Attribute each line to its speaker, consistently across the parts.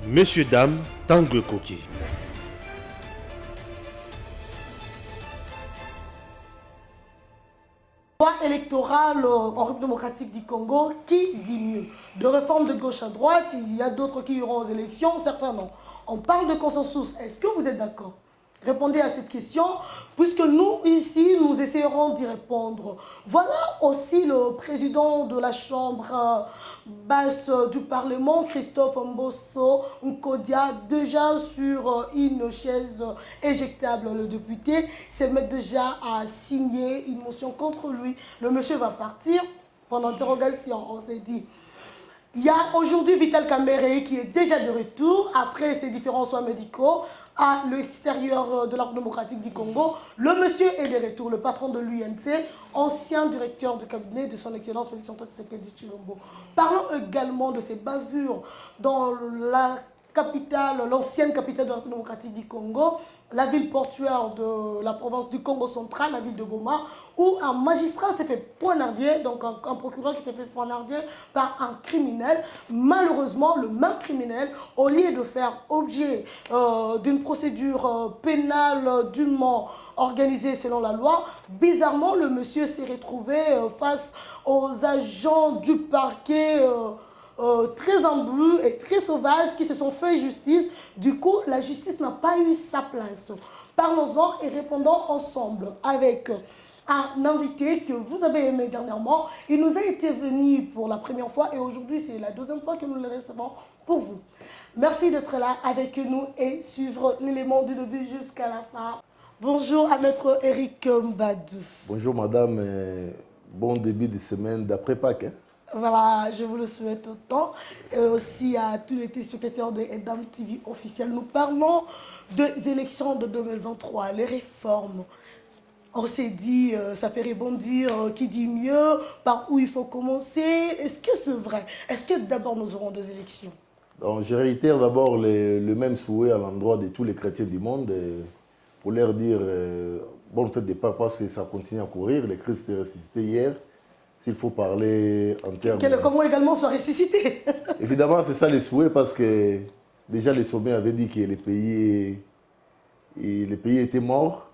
Speaker 1: Messieurs, dames, Tanguy Koki.
Speaker 2: Loi électorale en République démocratique du Congo, qui dit mieux? De réforme de gauche à droite, il y a d'autres qui iront aux élections, certains non. On parle de consensus, est-ce que vous êtes d'accord? Répondez à cette question, puisque nous, ici, nous essayerons d'y répondre. Voilà aussi le président de la Chambre basse du Parlement, Christophe Mbosso Nkodia, déjà sur une chaise éjectable. Le député s'est mis déjà à signer une motion contre lui. Le monsieur va partir. Pendant interrogation, on s'est dit... Il y a aujourd'hui Vital Kamerhe qui est déjà de retour après ses différents soins médicaux à l'extérieur de l'Arc démocratique du Congo. Le monsieur est de retour, le patron de l'UNC, ancien directeur du cabinet de son excellence Félix-Antoine Tshisekedi Tshilombo. Parlons également de ces bavures dans la capitale, l'ancienne capitale de la République démocratique du Congo, la ville portuaire de la province du Congo central, la ville de Goma, où un magistrat s'est fait poignarder, donc un procureur qui s'est fait poignarder par un criminel. Malheureusement, le même criminel, au lieu de faire objet d'une procédure pénale dûment organisée selon la loi, bizarrement, le monsieur s'est retrouvé face aux agents du parquet très embruts et très sauvages qui se sont fait justice. Du coup, la justice n'a pas eu sa place. Parlons-en et répondons ensemble avec un invité que vous avez aimé dernièrement. Il nous a été venu pour la première fois et aujourd'hui, c'est la deuxième fois que nous le recevons pour vous. Merci d'être là avec nous et suivre l'élément du début jusqu'à la fin. Bonjour à maître Eric Mbadou.
Speaker 3: Bonjour madame, bon début de semaine d'après Pâques.
Speaker 2: Voilà, je vous le souhaite autant. Et aussi à tous les téléspectateurs de Edam TV officiel. Nous parlons des élections de 2023, les réformes. On s'est dit, ça fait rebondir, qui dit mieux, par où il faut commencer. Est-ce que c'est vrai? Est-ce que d'abord nous aurons des élections?
Speaker 3: Donc, je réitère d'abord le même souhait à l'endroit de tous les chrétiens du monde pour leur dire, bonne fête de Pâques parce que ça continue à courir. Le Christ est ressuscité hier. S'il faut parler en termes...
Speaker 2: Que le Congo également soit ressuscité.
Speaker 3: Évidemment, c'est ça le souhait parce que déjà les sommets avaient dit que les pays étaient morts.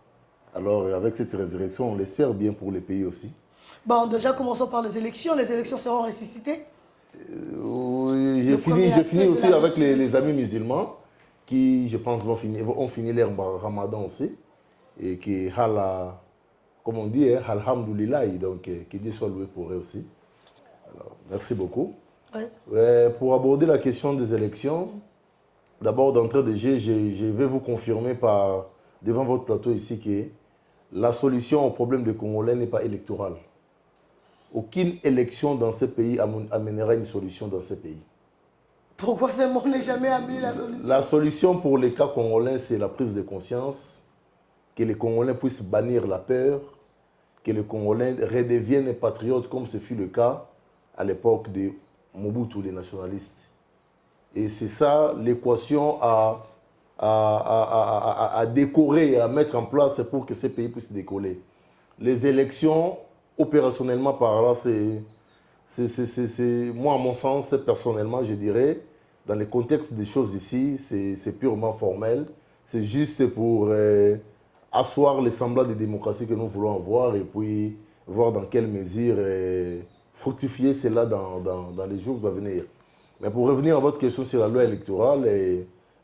Speaker 3: Alors avec cette résurrection, on l'espère bien pour les pays aussi.
Speaker 2: Bon, déjà commençons par les élections seront ressuscitées.
Speaker 3: Oui, j'ai fini aussi avec les amis musulmans qui, je pense, ont fini leur ramadan aussi. Et qui, comme on dit, alhamdoulilah, donc que Dieu soit loué pour eux aussi. Alors, merci beaucoup. Ouais. Pour aborder la question des élections, d'abord d'entrée de jeu, je vais vous confirmer devant votre plateau ici que la solution au problème des Congolais n'est pas électorale. Aucune élection dans ce pays amènera une solution dans ce pays.
Speaker 2: Pourquoi ce monde n'est jamais amené la solution?
Speaker 3: La solution pour les cas congolais, c'est la prise de conscience, que les Congolais puissent bannir la peur, que les Congolais redeviennent patriotes comme ce fut le cas à l'époque de Mobutu, les nationalistes. Et c'est ça l'équation à décorer et à mettre en place pour que ces pays puissent décoller. Les élections, opérationnellement parlant, moi à mon sens, personnellement, je dirais, dans le contexte des choses ici, c'est purement formel. C'est juste pour asseoir les semblants de démocratie que nous voulons avoir et puis voir dans quelle mesure fructifier cela dans les jours à venir. Mais pour revenir à votre question sur la loi électorale,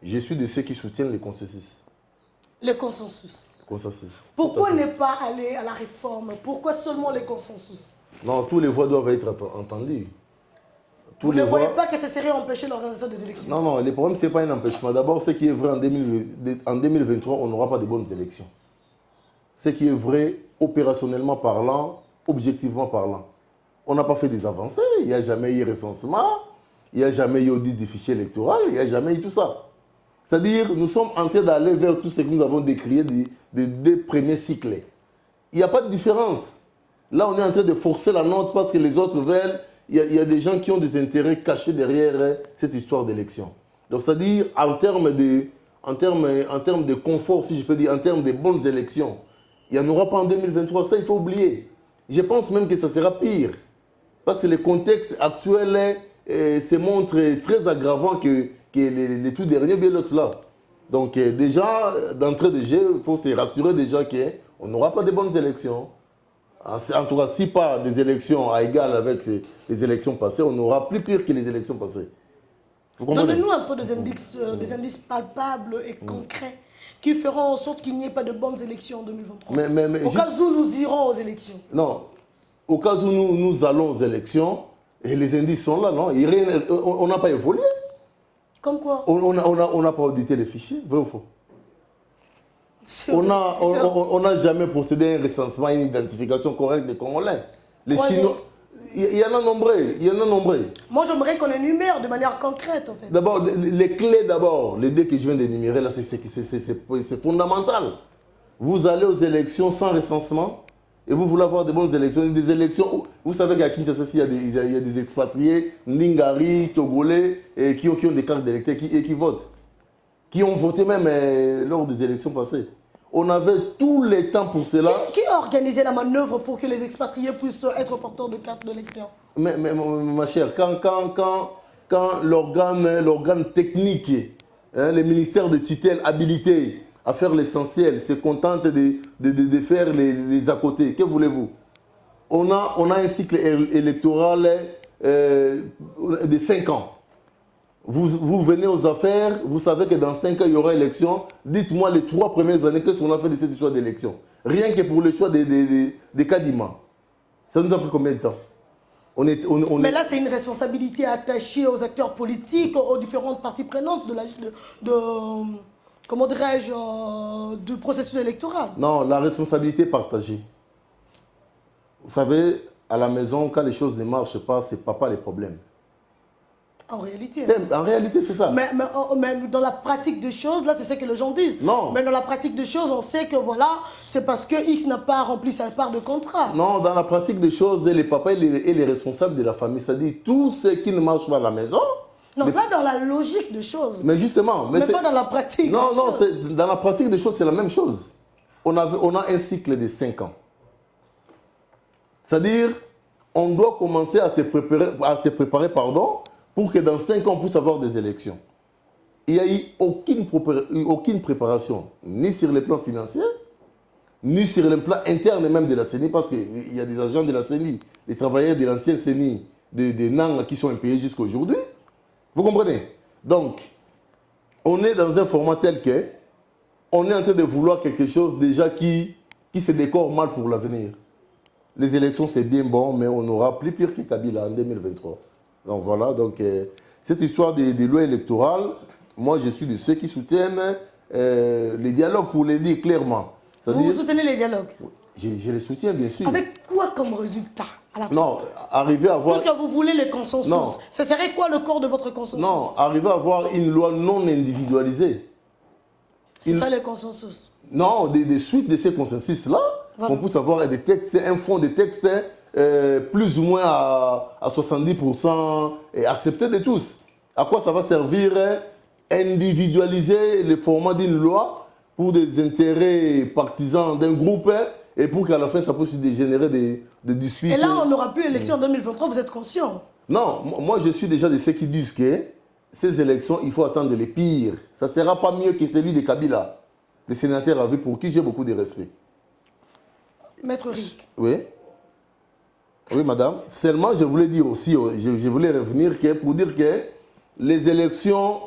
Speaker 3: je suis de ceux qui soutiennent le consensus.
Speaker 2: Le consensus.
Speaker 3: Consensus.
Speaker 2: Pourquoi ne pas aller à la réforme? Pourquoi seulement le consensus?
Speaker 3: Non, tous les voix doivent être entendues.
Speaker 2: Vous ne voyez pas que ça serait empêcher l'organisation des élections?
Speaker 3: Non, non, le problème, ce n'est pas un empêchement. D'abord, ce qui est vrai en 2023, on n'aura pas de bonnes élections. Ce qui est vrai, opérationnellement parlant, objectivement parlant. On n'a pas fait des avancées, il n'y a jamais eu recensement, il n'y a jamais eu audit du fichier électoral, il n'y a jamais eu tout ça. C'est-à-dire, nous sommes en train d'aller vers tout ce que nous avons décrié des deux premiers cycles. Il n'y a pas de différence. Là, on est en train de forcer la note parce que les autres veulent. Il y a des gens qui ont des intérêts cachés derrière cette histoire d'élection. Donc, c'est-à-dire, en termes de confort, si je peux dire, en termes de bonnes élections, il n'y en aura pas en 2023. Ça, il faut oublier. Je pense même que ça sera pire. Parce que le contexte actuel se montre très aggravant que les tout derniers, bien l'autre là. Donc déjà, d'entrée de jeu, il faut se rassurer déjà qu'on n'aura pas de bonnes élections. En tout cas, si pas des élections à égal avec les élections passées, on aura plus pire que les élections passées. Vous comprenez?
Speaker 2: Donnez-nous un peu des indices palpables et concrets qui feront en sorte qu'il n'y ait pas de bonnes élections en 2023. Au cas où nous irons aux élections.
Speaker 3: Non, au cas où nous allons aux élections, et les indices sont là, non? On n'a pas évolué.
Speaker 2: Comme quoi?
Speaker 3: On n'a pas audité les fichiers, vrai ou faux? On n'a jamais procédé à un recensement, à une identification correcte des Congolais. Les Chinois, il y en a nombreux.
Speaker 2: Moi, j'aimerais qu'on énumère de manière concrète, en fait.
Speaker 3: D'abord, les clés d'abord, les deux que je viens d'énumérer, là, c'est fondamental. Vous allez aux élections sans recensement et vous voulez avoir de bonnes élections. Des élections, vous savez qu'à Kinshasa, il y a des expatriés, Ndingari, Togolais, qui ont des cartes d'électeurs et qui votent. Qui ont voté même lors des élections passées. On avait tout le temps pour cela.
Speaker 2: Qui a organisé la manœuvre pour que les expatriés puissent être porteurs de cartes d'électeurs?
Speaker 3: Mais ma chère, quand l'organe technique, le ministère de tutelle habilité à faire l'essentiel, se contente de faire les à côté, que voulez-vous? On a un cycle électoral de 5 ans. Vous venez aux affaires, vous savez que dans 5 ans, il y aura élection. Dites-moi les 3 premières années, qu'est-ce qu'on a fait de cette histoire d'élection? Rien que pour le choix des Kadima. Ça nous a pris combien de temps?
Speaker 2: Mais là, c'est une responsabilité attachée aux acteurs politiques, aux différentes parties prenantes comment dirais-je, du processus électoral.
Speaker 3: Non, la responsabilité est partagée. Vous savez, à la maison, quand les choses ne marchent pas, c'est papa les problèmes.
Speaker 2: En réalité.
Speaker 3: En réalité, c'est ça.
Speaker 2: Mais dans la pratique des choses, là, c'est ce que les gens disent.
Speaker 3: Non.
Speaker 2: Mais dans la pratique des choses, on sait que voilà, c'est parce que X n'a pas rempli sa part de contrat.
Speaker 3: Non, dans la pratique des choses, les papas et les responsables de la famille, c'est-à-dire tout ce qui ne marche pas à la maison.
Speaker 2: Non, là, dans la logique des choses.
Speaker 3: Mais justement.
Speaker 2: Mais pas dans la pratique
Speaker 3: des choses.
Speaker 2: Non,
Speaker 3: dans la pratique des choses, c'est la même chose. On a un cycle de 5 ans. C'est-à-dire, on doit commencer à se préparer, pour que dans 5 ans, on puisse avoir des élections. Il n'y a eu aucune préparation, ni sur le plan financier, ni sur le plan interne même de la CENI, parce qu'il y a des agents de la CENI, les travailleurs de l'ancienne CENI, des NANG qui sont impayés jusqu'à aujourd'hui. Vous comprenez? Donc, on est dans un format tel que on est en train de vouloir quelque chose déjà qui se décore mal pour l'avenir. Les élections, c'est bien bon, mais on aura plus pire que Kabila en 2023. Donc voilà, donc cette histoire des lois électorales, moi je suis de ceux qui soutiennent les dialogues, pour les dire clairement.
Speaker 2: Vous soutenez les dialogues?
Speaker 3: Je les soutiens, bien sûr.
Speaker 2: Avec quoi comme résultat à la fin?
Speaker 3: Non, arriver à avoir...
Speaker 2: Puisque vous voulez le consensus,
Speaker 3: non.
Speaker 2: Ce serait quoi le corps de votre consensus?
Speaker 3: Non, arriver à avoir une loi non individualisée.
Speaker 2: C'est ça le consensus?
Speaker 3: Non, des suites de ces consensus-là, voilà. On puisse avoir des textes, un fond de textes plus ou moins à 70% et accepté de tous. À quoi ça va servir individualiser le format d'une loi pour des intérêts partisans d'un groupe et pour qu'à la fin ça puisse dégénérer des disputes.
Speaker 2: Et là on n'aura plus l'élection en 2023, vous êtes conscient?
Speaker 3: Non, moi je suis déjà de ceux qui disent que ces élections, il faut attendre les pires. Ça ne sera pas mieux que celui de Kabila, le sénateur à vie pour qui j'ai beaucoup de respect.
Speaker 2: Maître Rick.
Speaker 3: Oui. Oui, madame. Seulement, je voulais dire aussi, je voulais revenir pour dire que les élections,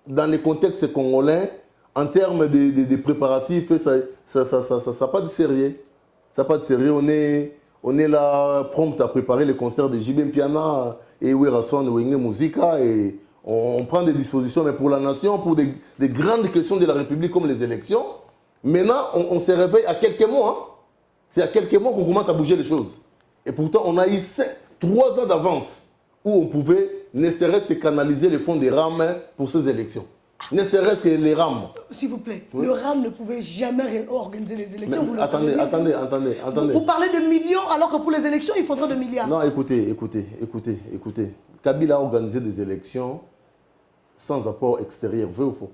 Speaker 3: dans le contexte congolais, en termes de préparatifs, ça n'a pas de sérieux. Ça n'a pas de sérieux. On est là, prompt à préparer le concert de J.B. Mpiana et Werason Wenge Musica et on prend des dispositions, mais pour la nation, pour des grandes questions de la République comme les élections, maintenant, on se réveille à quelques mois. Hein. C'est à quelques mois qu'on commence à bouger les choses. Et pourtant, on a eu 3 ans d'avance où on pouvait ne serait-ce que canaliser les fonds des RAM pour ces élections. Ne serait-ce que les RAM.
Speaker 2: S'il vous plaît, oui. Le RAM ne pouvait jamais organiser les élections.
Speaker 3: Mais, attendez.
Speaker 2: Vous parlez de millions alors que pour les élections, il faudrait de milliards.
Speaker 3: Non, écoutez. Kabila a organisé des élections sans apport extérieur, vrai ou faux?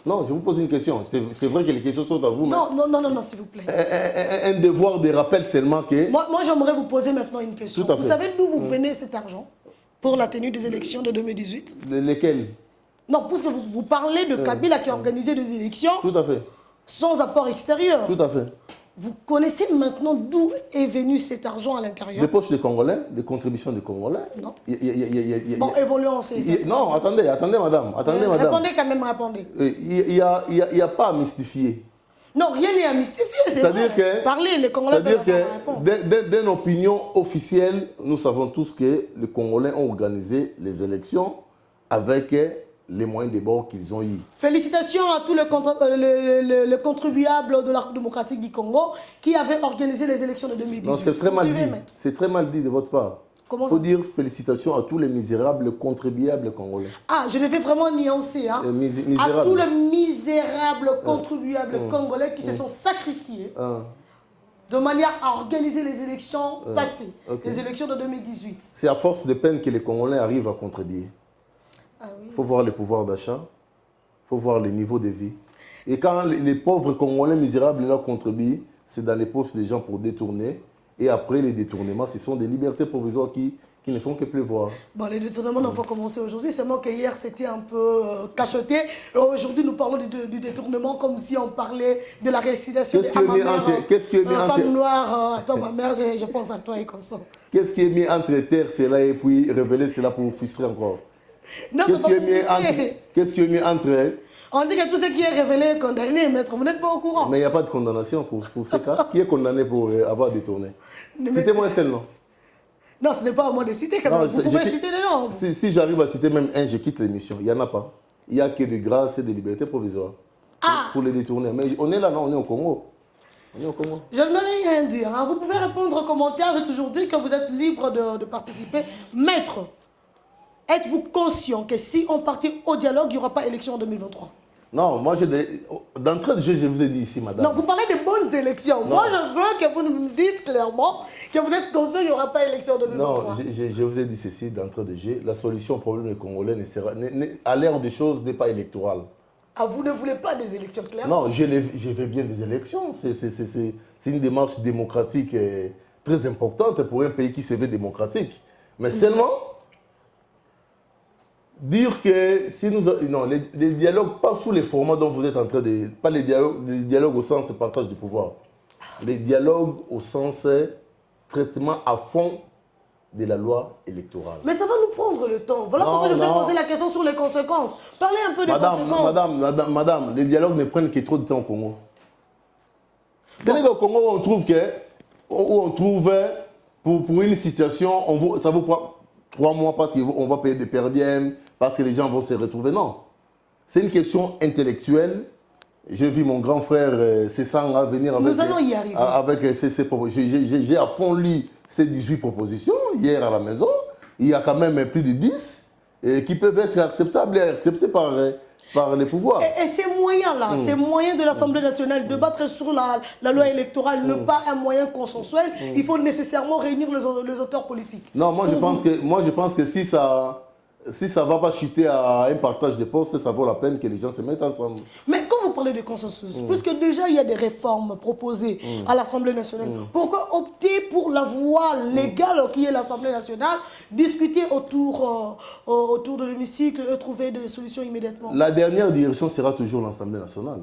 Speaker 3: Non, je vous pose une question. C'est vrai que les questions sont à vous.
Speaker 2: Non, s'il vous plaît.
Speaker 3: Un devoir de rappel seulement que...
Speaker 2: Moi j'aimerais vous poser maintenant une question.
Speaker 3: Tout à fait.
Speaker 2: Vous savez d'où vous venez cet argent? pour la tenue des élections de 2018?
Speaker 3: Lesquels?
Speaker 2: Non, puisque vous parlez de Kabila qui a organisé des élections
Speaker 3: Tout à fait.
Speaker 2: sans apport extérieur.
Speaker 3: Tout à fait.
Speaker 2: Vous connaissez maintenant d'où est venu cet argent à l'intérieur?
Speaker 3: Des poches des Congolais, des contributions des Congolais.
Speaker 2: Non.
Speaker 3: Bon,
Speaker 2: évoluons, c'est...
Speaker 3: Non, attendez, madame.
Speaker 2: Répondez quand même, répondez.
Speaker 3: Il n'y a pas à mystifier.
Speaker 2: Non, rien n'est à mystifier, c'est vrai.
Speaker 3: Que,
Speaker 2: parlez, les Congolais peuvent avoir la réponse.
Speaker 3: D'une opinion officielle, nous savons tous que les Congolais ont organisé les élections avec les moyens de bord qu'ils ont eu.
Speaker 2: Félicitations à tous les contribuables de l'Arc démocratique du Congo qui avaient organisé les élections de 2018.
Speaker 3: Non, c'est très mal dit. C'est très mal dit de votre part. Il faut dire félicitations à tous les misérables contribuables congolais.
Speaker 2: Ah, je devais vraiment nuancer. Hein. À tous les misérables contribuables congolais qui se sont sacrifiés de manière à organiser les élections passées, les élections de 2018.
Speaker 3: C'est à force de peine que les Congolais arrivent à contribuer. Il faut voir le pouvoir d'achat, il faut voir le niveau de vie. Et quand les pauvres Congolais misérables là contribuent, c'est dans les poches des gens pour détourner. Et après les détournements, ce sont des libertés provisoires qui ne font que pleuvoir. Bon,
Speaker 2: les détournements n'ont pas commencé aujourd'hui, seulement qu'hier c'était un peu cacheté. Aujourd'hui nous parlons du détournement comme si on parlait de la récitation de ma mère.
Speaker 3: Qu'est-ce qui est mis entre...
Speaker 2: femme noire, attends ma mère, je pense à toi et comme ça.
Speaker 3: Qu'est-ce qui est mis entre terre, cela, et puis révéler cela pour vous frustrer encore? Qu'est-ce qui est mis entre elles?
Speaker 2: On dit que tout ce qui est révélé est condamné, maître. Vous n'êtes pas au courant.
Speaker 3: Mais il n'y a pas de condamnation pour ces cas. Qui est condamné pour avoir détourné? Citez-moi un seul nom.
Speaker 2: Non, ce n'est pas à moi de citer quand même. Vous pouvez citer des noms.
Speaker 3: Si j'arrive à citer même un, je quitte l'émission. Il n'y en a pas. Il n'y a que des grâces et des libertés provisoires pour les détourner. Mais on est là, non? On est au Congo. On est au Congo.
Speaker 2: Je ne vais rien dire. Hein. Vous pouvez répondre aux commentaires. J'ai toujours dit que vous êtes libre de participer. Maître, êtes-vous conscient que si on partait au dialogue, il n'y aura pas élection en 2023?
Speaker 3: Non, moi, d'entrée de jeu, je vous ai dit ici, madame.
Speaker 2: Non, vous parlez de bonnes élections. Non. Moi, je veux que vous me dites clairement que vous êtes conscient qu'il n'y aura pas élection en 2023.
Speaker 3: Non, je vous ai dit ceci d'entrée de jeu. La solution au problème des Congolais à l'ère des choses n'est pas électorale.
Speaker 2: Ah, vous ne voulez pas des élections, clairement?
Speaker 3: Non, je veux bien des élections. C'est une démarche démocratique très importante pour un pays qui se veut démocratique. Mais seulement... dire que si nous... Non, les dialogues, pas sous les formats dont vous êtes en train de... Pas les dialogues au sens de partage du pouvoir. Les dialogues au sens traitement à fond de la loi électorale.
Speaker 2: Mais ça va nous prendre le temps. Voilà pourquoi je vous ai posé la question sur les conséquences. Parlez un peu des conséquences.
Speaker 3: Madame, les dialogues ne prennent que trop de temps au Congo. C'est au Congo où on trouve, pour une situation, ça vous prend 3 mois parce qu'on va payer des perdièmes, parce que les gens vont se retrouver. Non. C'est une question intellectuelle. J'ai vu mon grand frère Cessanga venir avec...
Speaker 2: Nous allons y arriver.
Speaker 3: Avec ses propositions. J'ai à fond lu ces 18 propositions hier à la maison. Il y a quand même plus de 10 qui peuvent être acceptables et acceptées par les pouvoirs.
Speaker 2: Et ces moyens-là, ces moyens de l'Assemblée nationale de battre sur la loi électorale, ne pas un moyen consensuel, il faut nécessairement réunir les auteurs politiques.
Speaker 3: Non, moi je pense que si ça ne va pas chuter à un partage de postes, ça vaut la peine que les gens se mettent ensemble.
Speaker 2: Mais quand vous parlez de consensus, puisque déjà il y a des réformes proposées à l'Assemblée nationale, pourquoi opter pour la voie légale qui est l'Assemblée nationale, discuter autour de l'hémicycle et trouver des solutions immédiatement?
Speaker 3: La dernière direction sera toujours l'Assemblée nationale.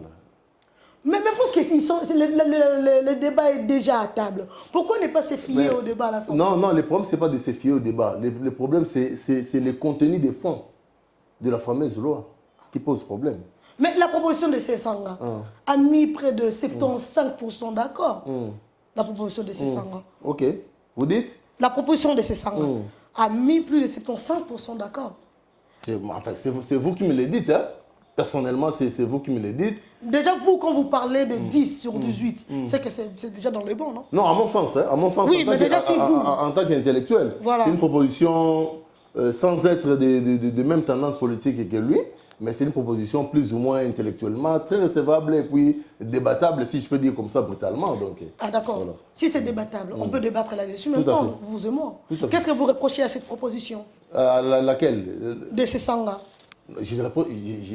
Speaker 2: Mais parce que le débat est déjà à table, pourquoi ne pas se fier au débat à l'Assemblée?
Speaker 3: Non, le problème, ce n'est pas de se fier au débat. Le problème, c'est le contenu des fonds de la fameuse loi qui pose problème.
Speaker 2: Mais la proposition de Cessanga a mis près de 75% d'accord. La proposition de Cessanga.
Speaker 3: Ok. Vous dites?
Speaker 2: La proposition de Cessanga a mis plus de 75% d'accord.
Speaker 3: Enfin, c'est vous qui me le dites, hein? Personnellement, c'est vous qui me le dites.
Speaker 2: Déjà, vous, quand vous parlez de 10 sur 18, c'est que c'est déjà dans les bons, non?
Speaker 3: Non, à mon sens. Hein, à mon sens,
Speaker 2: oui, mais déjà, si vous...
Speaker 3: En tant qu'intellectuel, c'est une proposition sans être de même tendance politique que lui, mais c'est une proposition plus ou moins intellectuellement très recevable et puis débattable, si je peux dire comme ça brutalement. Donc,
Speaker 2: ah d'accord. Voilà. Si c'est débattable, on peut débattre là-dessus maintenant, vous et moi. Qu'est-ce que vous reprochez à cette proposition?
Speaker 3: Laquelle?
Speaker 2: De Cessanga.
Speaker 3: Je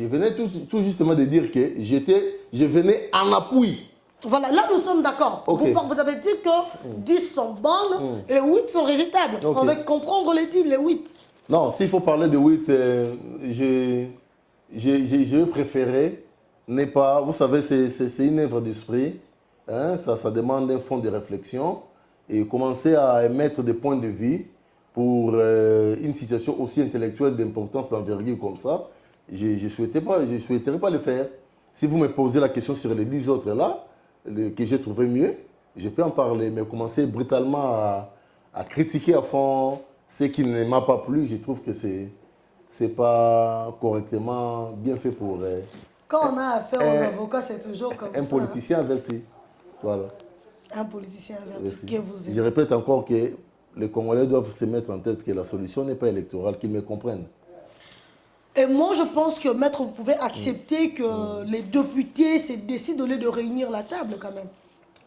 Speaker 3: venais tout justement de dire que je venais en appui.
Speaker 2: Voilà, là nous sommes d'accord. Okay. Vous avez dit que 10 sont bonnes et 8 sont rejetables. On va comprendre les 10, les 8.
Speaker 3: Non, s'il faut parler de 8, je préférais ne pas... Vous savez, c'est une œuvre d'esprit. Hein, ça demande un fond de réflexion et commencer à émettre des points de vue pour une situation aussi intellectuelle d'importance, d'envergure comme ça. Je ne souhaiterais pas le faire. Si vous me posez la question sur les 10 autres là, que j'ai trouvé mieux, je peux en parler. Mais commencer brutalement à critiquer à fond ce qui ne m'a pas plu, je trouve que c'est pas correctement bien fait pour...
Speaker 2: Quand on a affaire aux avocats, c'est toujours comme ça.
Speaker 3: Un politicien averti. Voilà.
Speaker 2: Un politicien averti que vous êtes.
Speaker 3: Je répète encore que les Congolais doivent se mettre en tête que la solution n'est pas électorale, qu'ils me comprennent.
Speaker 2: Et moi, je pense que, maître, vous pouvez accepter que les députés se décident de réunir la table quand même.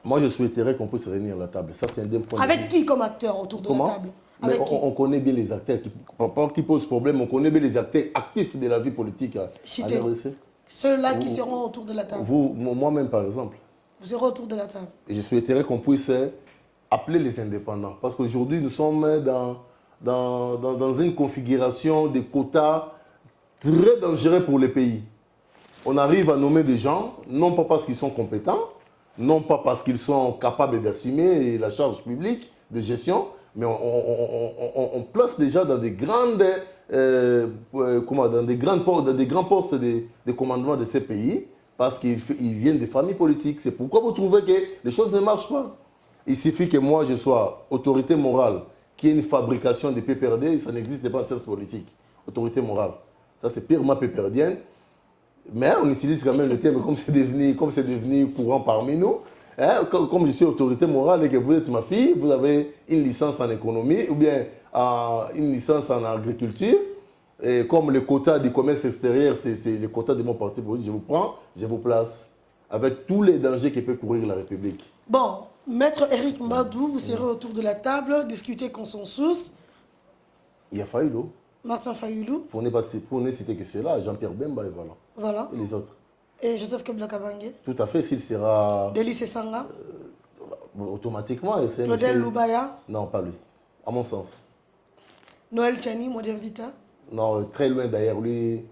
Speaker 3: Moi, je souhaiterais qu'on puisse réunir la table. Ça, c'est un point de vue.
Speaker 2: Avec qui comme acteur autour de la table?
Speaker 3: Mais on connaît bien les acteurs qui posent problème. On connaît bien les acteurs actifs de la vie politique en RDC.
Speaker 2: Ceux-là qui seront autour de la table.
Speaker 3: Moi-même, par exemple.
Speaker 2: Vous serez autour de la table.
Speaker 3: Et je souhaiterais qu'on puisse appeler les indépendants. Parce qu'aujourd'hui, nous sommes dans une configuration de quotas très dangereux pour le pays. On arrive à nommer des gens, non pas parce qu'ils sont compétents, non pas parce qu'ils sont capables d'assumer la charge publique de gestion, mais on place déjà dans des grandes, dans des grands postes de commandement de ces pays parce qu'ils viennent des familles politiques. C'est pourquoi vous trouvez que les choses ne marchent pas. Il suffit que moi je sois autorité morale, qui est une fabrication de PPRD, ça n'existe pas en sciences politiques. Autorité morale. Ça c'est purement péperdien. Mais on utilise quand même le terme comme c'est devenu courant parmi nous. Hein, comme je suis autorité morale et que vous êtes ma fille, vous avez une licence en économie ou bien une licence en agriculture. Et comme le quota du commerce extérieur, c'est le quota de mon parti politique, je vous prends, je vous place. Avec tous les dangers que peut courir la République.
Speaker 2: Bon, maître Eric Mbadou, vous serez autour de la table, discuter consensus.
Speaker 3: Il y a Fayoulou.
Speaker 2: Martin Fayoulou.
Speaker 3: Pour ne citer que cela, Jean-Pierre Bemba et voilà.
Speaker 2: Voilà.
Speaker 3: Et les autres.
Speaker 2: Et Joseph Kabila Kabange.
Speaker 3: Tout à fait, s'il sera...
Speaker 2: Delis Sanga.
Speaker 3: Automatiquement.
Speaker 2: Claudel Loubaya.
Speaker 3: Non, pas lui. À mon sens.
Speaker 2: Noël Tchani, Modian Vita.
Speaker 3: Non, très loin d'ailleurs. Lui...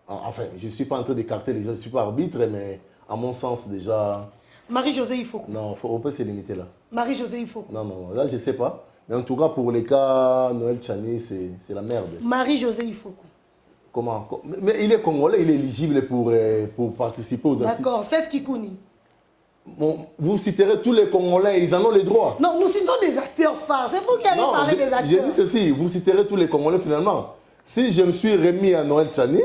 Speaker 3: Enfin, je ne suis pas en train d'écarter les gens, je ne suis pas arbitre, mais à mon sens déjà...
Speaker 2: Marie-Josée Ifoko.
Speaker 3: Non, on peut se limiter là.
Speaker 2: Marie-Josée Ifoko.
Speaker 3: Non, là je ne sais pas. Mais en tout cas, pour les cas, Noël Tchani, c'est la merde.
Speaker 2: Marie-Josée Ifoko.
Speaker 3: Comment? Mais il est congolais, il est éligible pour participer aux assises.
Speaker 2: D'accord, Seth Kikouni.
Speaker 3: Bon, vous citerez tous les Congolais, ils en ont les droits.
Speaker 2: Non, nous citons des acteurs phares. C'est vous qui avez parlé des acteurs.
Speaker 3: J'ai dit ceci, vous citerez tous les Congolais finalement. Si je me suis remis à Noël Tchani,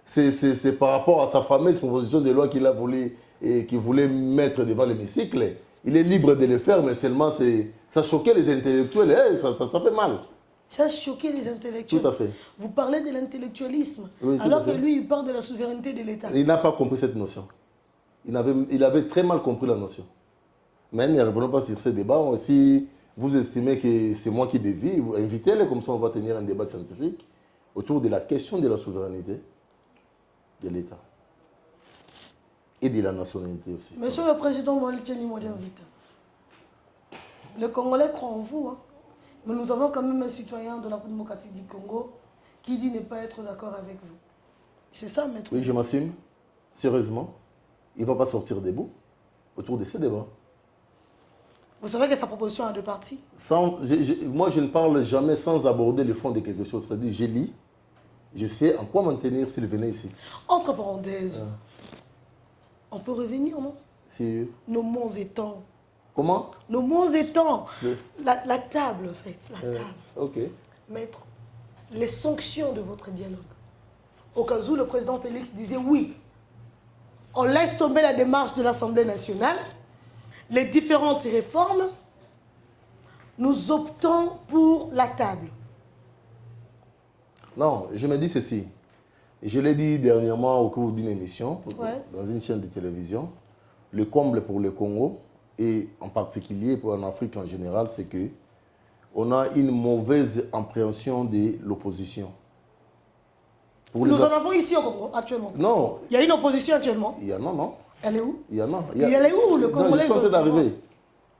Speaker 3: c'est par rapport à sa fameuse proposition de loi qu'il a voulu et qu'il voulait mettre devant l'hémicycle. Il est libre de le faire, mais seulement ça choquait les intellectuels. Ça fait mal.
Speaker 2: Ça a choqué les intellectuels.
Speaker 3: Tout à fait.
Speaker 2: Vous parlez de l'intellectualisme,
Speaker 3: oui,
Speaker 2: alors que lui, il parle de la souveraineté de l'État.
Speaker 3: Il n'a pas compris cette notion. Il avait très mal compris la notion. Mais ne revenons pas sur ce débat. Si vous estimez que c'est moi qui dévie, invitez-les, comme ça on va tenir un débat scientifique autour de la question de la souveraineté de l'État. Et de la nationalité aussi.
Speaker 2: Monsieur le Président Noël Tchani Modian Vita, les Congolais croient en vous, hein? Mais nous avons quand même un citoyen de la République démocratique du Congo qui dit ne pas être d'accord avec vous. C'est ça, maître?
Speaker 3: Oui, je m'assume. Sérieusement. Il ne va pas sortir debout autour de ces débats.
Speaker 2: Vous savez que sa proposition a deux parties?
Speaker 3: Moi, je ne parle jamais sans aborder le fond de quelque chose. C'est-à-dire, je lis, je sais en quoi m'en tenir s'il venait ici.
Speaker 2: Entre parenthèses, on peut revenir, non?
Speaker 3: Si...
Speaker 2: Nos mots étant.
Speaker 3: Comment?
Speaker 2: Nos mots étant. La table, en fait. La table.
Speaker 3: Ok.
Speaker 2: Maître, les sanctions de votre dialogue. Au cas où le président Félix disait oui, on laisse tomber la démarche de l'Assemblée nationale, les différentes réformes, nous optons pour la table.
Speaker 3: Non, je me dis ceci. Je l'ai dit dernièrement au cours d'une émission, dans une chaîne de télévision. Le comble pour le Congo, et en particulier pour l'Afrique en général, c'est que on a une mauvaise appréhension de l'opposition.
Speaker 2: Nous en avons ici au Congo, actuellement.
Speaker 3: Non.
Speaker 2: Il y a une opposition actuellement.
Speaker 3: Il y en a, non?
Speaker 2: Elle est où?
Speaker 3: Il y en a.
Speaker 2: Elle est où, le Congolais?
Speaker 3: Non, je suis en train d'arriver.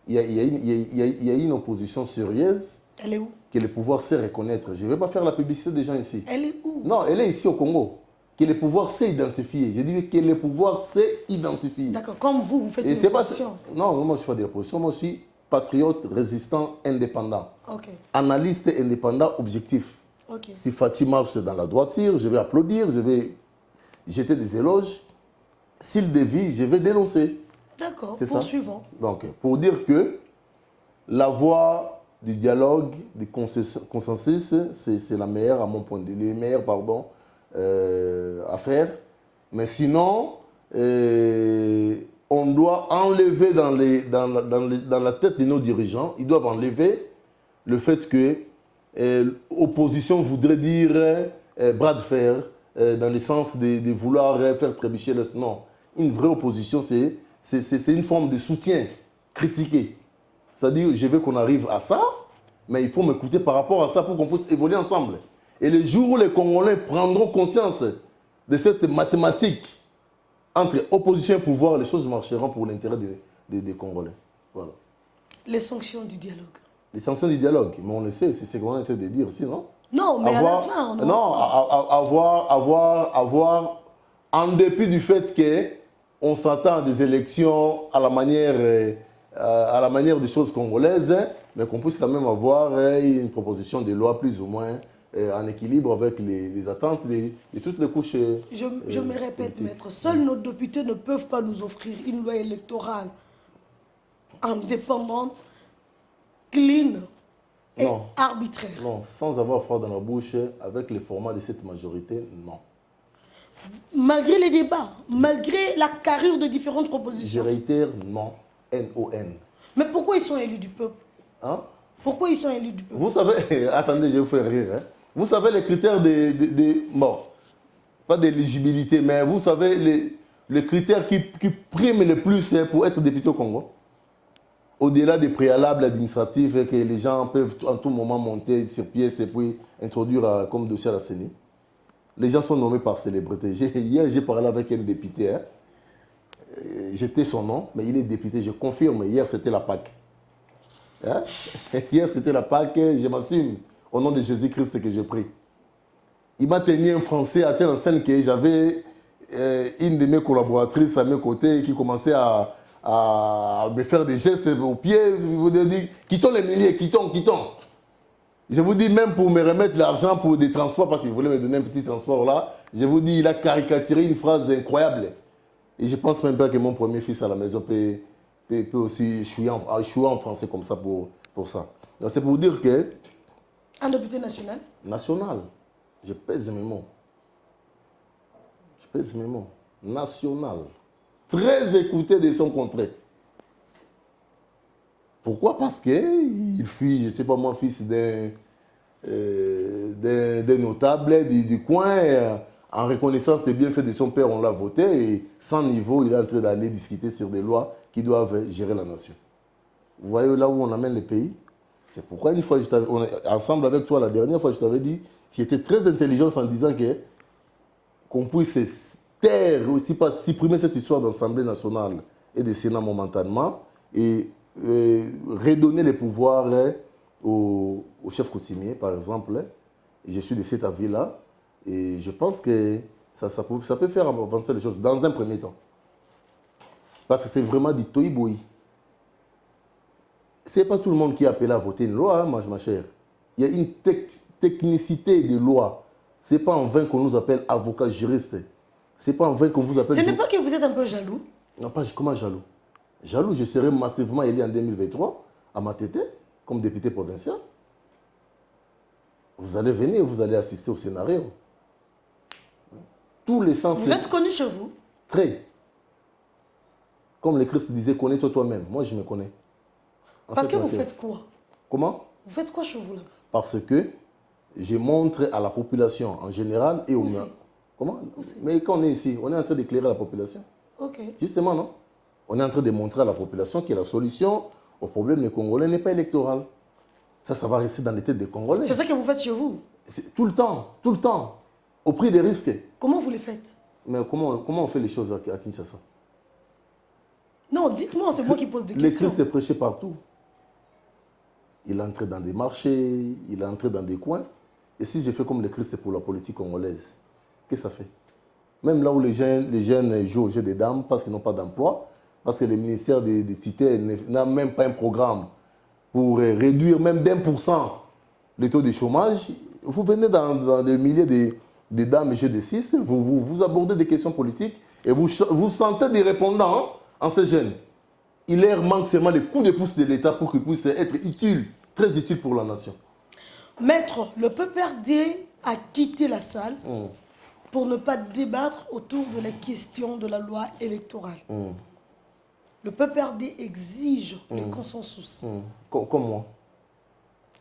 Speaker 3: Il y a une opposition sérieuse.
Speaker 2: Elle est où?
Speaker 3: que le pouvoir sait reconnaître. Je ne vais pas faire la publicité des gens ici.
Speaker 2: Elle est où?
Speaker 3: Non, elle est ici au Congo. Que le pouvoir sait identifier. Je dis que le pouvoir sait identifier.
Speaker 2: D'accord, comme vous faites
Speaker 3: Et
Speaker 2: une
Speaker 3: c'est pas...
Speaker 2: opposition.
Speaker 3: Non, moi je ne suis pas de l'opposition, moi je suis patriote, résistant, indépendant.
Speaker 2: Ok,
Speaker 3: Analyste indépendant, objectif.
Speaker 2: ok.
Speaker 3: Si Fatih marche dans la droiture, je vais applaudir, je vais jeter des éloges. S'il dévie, je vais dénoncer.
Speaker 2: D'accord,
Speaker 3: C'est ça.
Speaker 2: poursuivons.
Speaker 3: Donc, pour dire que la voie du dialogue, du consensus, c'est la meilleure, à mon point de vue, les meilleures, pardon, à faire. Mais sinon, on doit enlever dans la tête de nos dirigeants, ils doivent enlever le fait que l'opposition voudrait dire bras de fer, dans le sens de vouloir faire trébucher l'autre. Non, une vraie opposition, c'est une forme de soutien, critiquer. C'est-à-dire, je veux qu'on arrive à ça, mais il faut m'écouter par rapport à ça pour qu'on puisse évoluer ensemble. Et le jour où les Congolais prendront conscience de cette mathématique entre opposition et pouvoir, les choses marcheront pour l'intérêt des Congolais. Voilà.
Speaker 2: Les sanctions du dialogue.
Speaker 3: Les sanctions du dialogue, mais on le sait, c'est ce qu'on est en train de dire ici, non?
Speaker 2: Non, mais à la fin, on
Speaker 3: avoir, en dépit du fait qu'on s'attend à des élections à la manière des choses congolaises, mais qu'on puisse quand même avoir une proposition de loi plus ou moins en équilibre avec les attentes de toutes les couches.
Speaker 2: Je me répète,
Speaker 3: politiques.
Speaker 2: maître, seuls nos députés ne peuvent pas nous offrir une loi électorale indépendante, clean et
Speaker 3: Non.
Speaker 2: arbitraire.
Speaker 3: Non, sans avoir froid dans la bouche, avec le format de cette majorité, non.
Speaker 2: Malgré les débats, malgré la carrure de différentes
Speaker 3: Je
Speaker 2: propositions.
Speaker 3: réitère, non. N-O-N.
Speaker 2: Mais pourquoi ils sont élus du peuple?
Speaker 3: Hein?
Speaker 2: Pourquoi ils sont élus du peuple?
Speaker 3: Vous savez, attendez, je vais vous faire rire. Hein? Vous savez les critères bon, pas d'éligibilité, mais vous savez les critères qui priment le plus pour être député au Congo? Au-delà des préalables administratifs que les gens peuvent en tout moment monter sur pièce et puis introduire comme dossier à la CENI. Les gens sont nommés par célébrité. Hier, j'ai parlé avec un député. Hein. J'étais son nom, mais il est député. Je confirme, hier, c'était la Pâque. Hein? Hier, c'était la Pâque. Je m'assume, au nom de Jésus-Christ que j'ai pris. Il m'a tenu un Français à telle enseigne que j'avais une de mes collaboratrices à mes côtés qui commençait à me faire des gestes aux pieds. Je vous dis, quittons les milliers, quittons. Je vous dis, même pour me remettre l'argent pour des transports, parce qu'il voulait me donner un petit transport là, je vous dis, il a caricaturé une phrase incroyable. Et je pense même pas que mon premier fils à la maison peut aussi chouer en français comme ça pour ça. Donc c'est pour dire que...
Speaker 2: Un député national?
Speaker 3: National. Je pèse mes mots. National. Très écouté de son contrée. Pourquoi? Parce qu'il fut, je ne sais pas moi, fils d'un notable du coin. En reconnaissance des bienfaits de son père, on l'a voté. Et sans niveau, il est en train d'aller discuter sur des lois qui doivent gérer la nation. Vous voyez là où on amène le pays? C'est pourquoi une fois, ensemble avec toi, la dernière fois, je t'avais dit, tu étais très intelligent en disant qu'on puisse taire, aussi pas supprimer cette histoire d'Assemblée nationale et de Sénat momentanément et redonner les pouvoirs au chef coutumier, par exemple. Et je suis de cet avis-là. Et je pense que ça peut faire avancer les choses dans un premier temps. Parce que c'est vraiment du toy-boy. Ce n'est pas tout le monde qui est appelé à voter une loi, hein, ma chère. Il y a une technicité de loi. Ce n'est pas en vain qu'on nous appelle avocats juristes. Ce n'est pas en vain qu'on vous appelle...
Speaker 2: Ce n'est pas que vous êtes un peu jaloux?
Speaker 3: Non, pas comment jaloux. Jaloux, je serai massivement élu en 2023 à Matete comme député provincial. Vous allez venir, vous allez assister au scénario. Tous les sens...
Speaker 2: Vous êtes connu chez vous?
Speaker 3: Très. Comme le Christ disait, connais-toi toi-même. Moi, je me connais.
Speaker 2: Parce que vous faites quoi?
Speaker 3: Comment?
Speaker 2: Vous faites quoi chez vous là?
Speaker 3: Parce que je montre à la population en général et aux... Comment? Mais quand on est ici, on est en train d'éclairer la population.
Speaker 2: Ok.
Speaker 3: Justement, non? On est en train de montrer à la population que la solution au problème des Congolais n'est pas électorale. Ça va rester dans les têtes des Congolais.
Speaker 2: C'est ça que vous faites chez vous?
Speaker 3: Tout le temps, au prix des risques.
Speaker 2: Comment vous les faites?
Speaker 3: Mais comment on fait les choses à Kinshasa?
Speaker 2: Non, dites-moi, c'est moi qui pose des
Speaker 3: Les
Speaker 2: questions.
Speaker 3: Christ est prêché partout. il est entré dans des marchés, il est entré dans des coins. Et si je fais comme le Christ pour la politique congolaise, qu'est-ce que ça fait? Même là où les jeunes jouent au jeu des dames parce qu'ils n'ont pas d'emploi, parce que le ministère des tutelles n'a même pas un programme pour réduire même d'1% le taux de chômage. Vous venez dans des milliers de dames et jeux de 6, vous abordez des questions politiques et vous sentez des répondants en ces jeunes. Il leur manque seulement les coups de pouce de l'État pour qu'ils puissent être utiles, très utiles pour la nation.
Speaker 2: Maître, le PPRD a quitté la salle pour ne pas débattre autour de la question de la loi électorale. Le PPRD exige le consensus.
Speaker 3: Comme moi.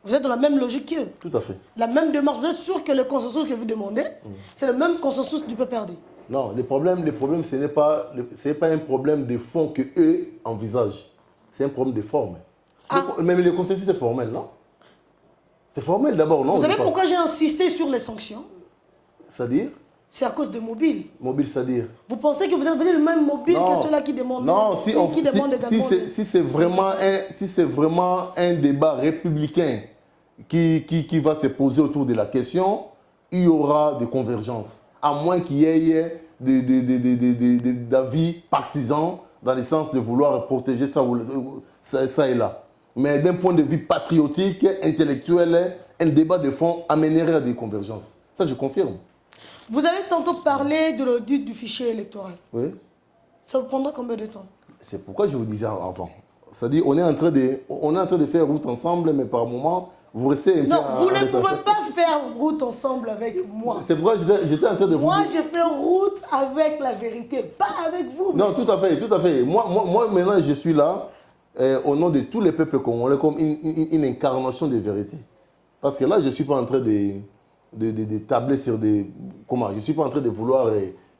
Speaker 2: Vous êtes dans la même logique qu'eux.
Speaker 3: Tout à fait.
Speaker 2: La même démarche. Vous êtes sûr que le consensus que vous demandez, c'est le même consensus du PPRD?
Speaker 3: Non, le problème ce n'est pas un problème de fond qu'eux envisagent. C'est un problème de forme. Même le consensus, c'est formel, non? C'est formel d'abord, non?
Speaker 2: Vous savez pourquoi j'ai insisté sur les sanctions?
Speaker 3: C'est-à-dire?
Speaker 2: C'est à cause de Mobile.
Speaker 3: Mobile, c'est-à-dire?
Speaker 2: Vous pensez que vous êtes le même Mobile que ceux-là qui demandent?
Speaker 3: Non, si c'est vraiment un débat républicain qui va se poser autour de la question, il y aura des convergences. À moins qu'il y ait d'avis partisans dans le sens de vouloir protéger ça et là. Mais d'un point de vue patriotique, intellectuel, un débat de fond amènerait à des convergences. Ça, je confirme.
Speaker 2: Vous avez tantôt parlé de l'audit du fichier électoral.
Speaker 3: Oui.
Speaker 2: Ça vous prendra combien de temps? C'est
Speaker 3: pourquoi je vous disais avant. C'est-à-dire, on est en train de faire route ensemble, mais par moment, vous restez un peu...
Speaker 2: Non, vous ne pouvez pas faire route ensemble avec moi.
Speaker 3: C'est pourquoi j'étais en train de vous dire...
Speaker 2: Moi, je fais route avec la vérité, pas avec vous.
Speaker 3: Non, tout à fait, tout à fait. Moi maintenant, je suis là, au nom de tous les peuples congolais, comme une incarnation de vérité. Parce que là, je ne suis pas en train de tabler sur des... Comment? Je ne suis pas en train de vouloir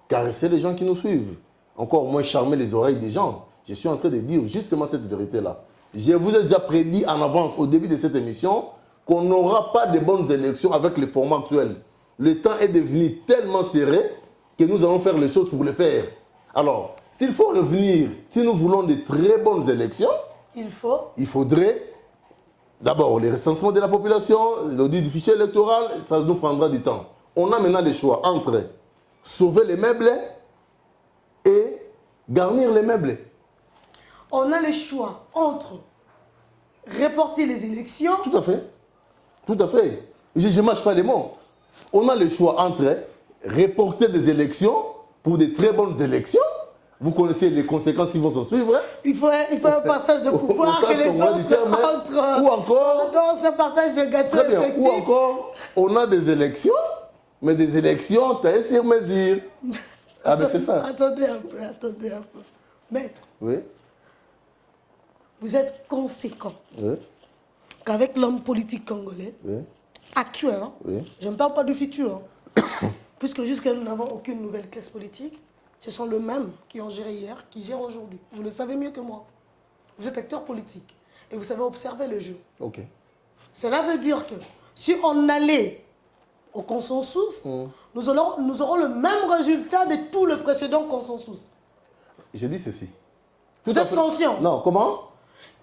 Speaker 3: caresser les gens qui nous suivent. Encore moins charmer les oreilles des gens. Je suis en train de dire justement cette vérité-là. Je vous ai déjà prédit en avance, au début de cette émission, qu'on n'aura pas de bonnes élections avec le format actuel. Le temps est devenu tellement serré que nous allons faire les choses pour le faire. Alors, s'il faut revenir, si nous voulons de très bonnes élections, il faudrait d'abord le recensement de la population, l'audit du fichier électoral, ça nous prendra du temps. On a maintenant le choix entre sauver les meubles et garnir les meubles.
Speaker 2: On a le choix entre reporter les élections...
Speaker 3: Tout à fait. Tout à fait. Je ne mâche pas les mots. On a le choix entre reporter des élections pour de très bonnes élections. Vous connaissez les conséquences qui vont s'en suivre.
Speaker 2: Il faut un partage de pouvoir que les autres entre...
Speaker 3: Ou encore...
Speaker 2: Non, c'est un partage de gâteau effectif.
Speaker 3: Ou encore, on a des élections, mais des élections taillées sur mesure. Ah ben c'est ça.
Speaker 2: Attendez un peu. Maître.
Speaker 3: Oui.
Speaker 2: Vous êtes conséquent.
Speaker 3: Oui.
Speaker 2: Qu'avec l'homme politique congolais, actuel, je ne parle pas du futur, puisque jusqu'à nous n'avons aucune nouvelle classe politique, ce sont les mêmes qui ont géré hier, qui gèrent aujourd'hui. Vous le savez mieux que moi. Vous êtes acteur politique et vous savez observer le jeu.
Speaker 3: Ok.
Speaker 2: Cela veut dire que si on allait au consensus, nous aurons le même résultat de tout le précédent consensus.
Speaker 3: Je dis ceci.
Speaker 2: Vous êtes conscient?
Speaker 3: Non, comment?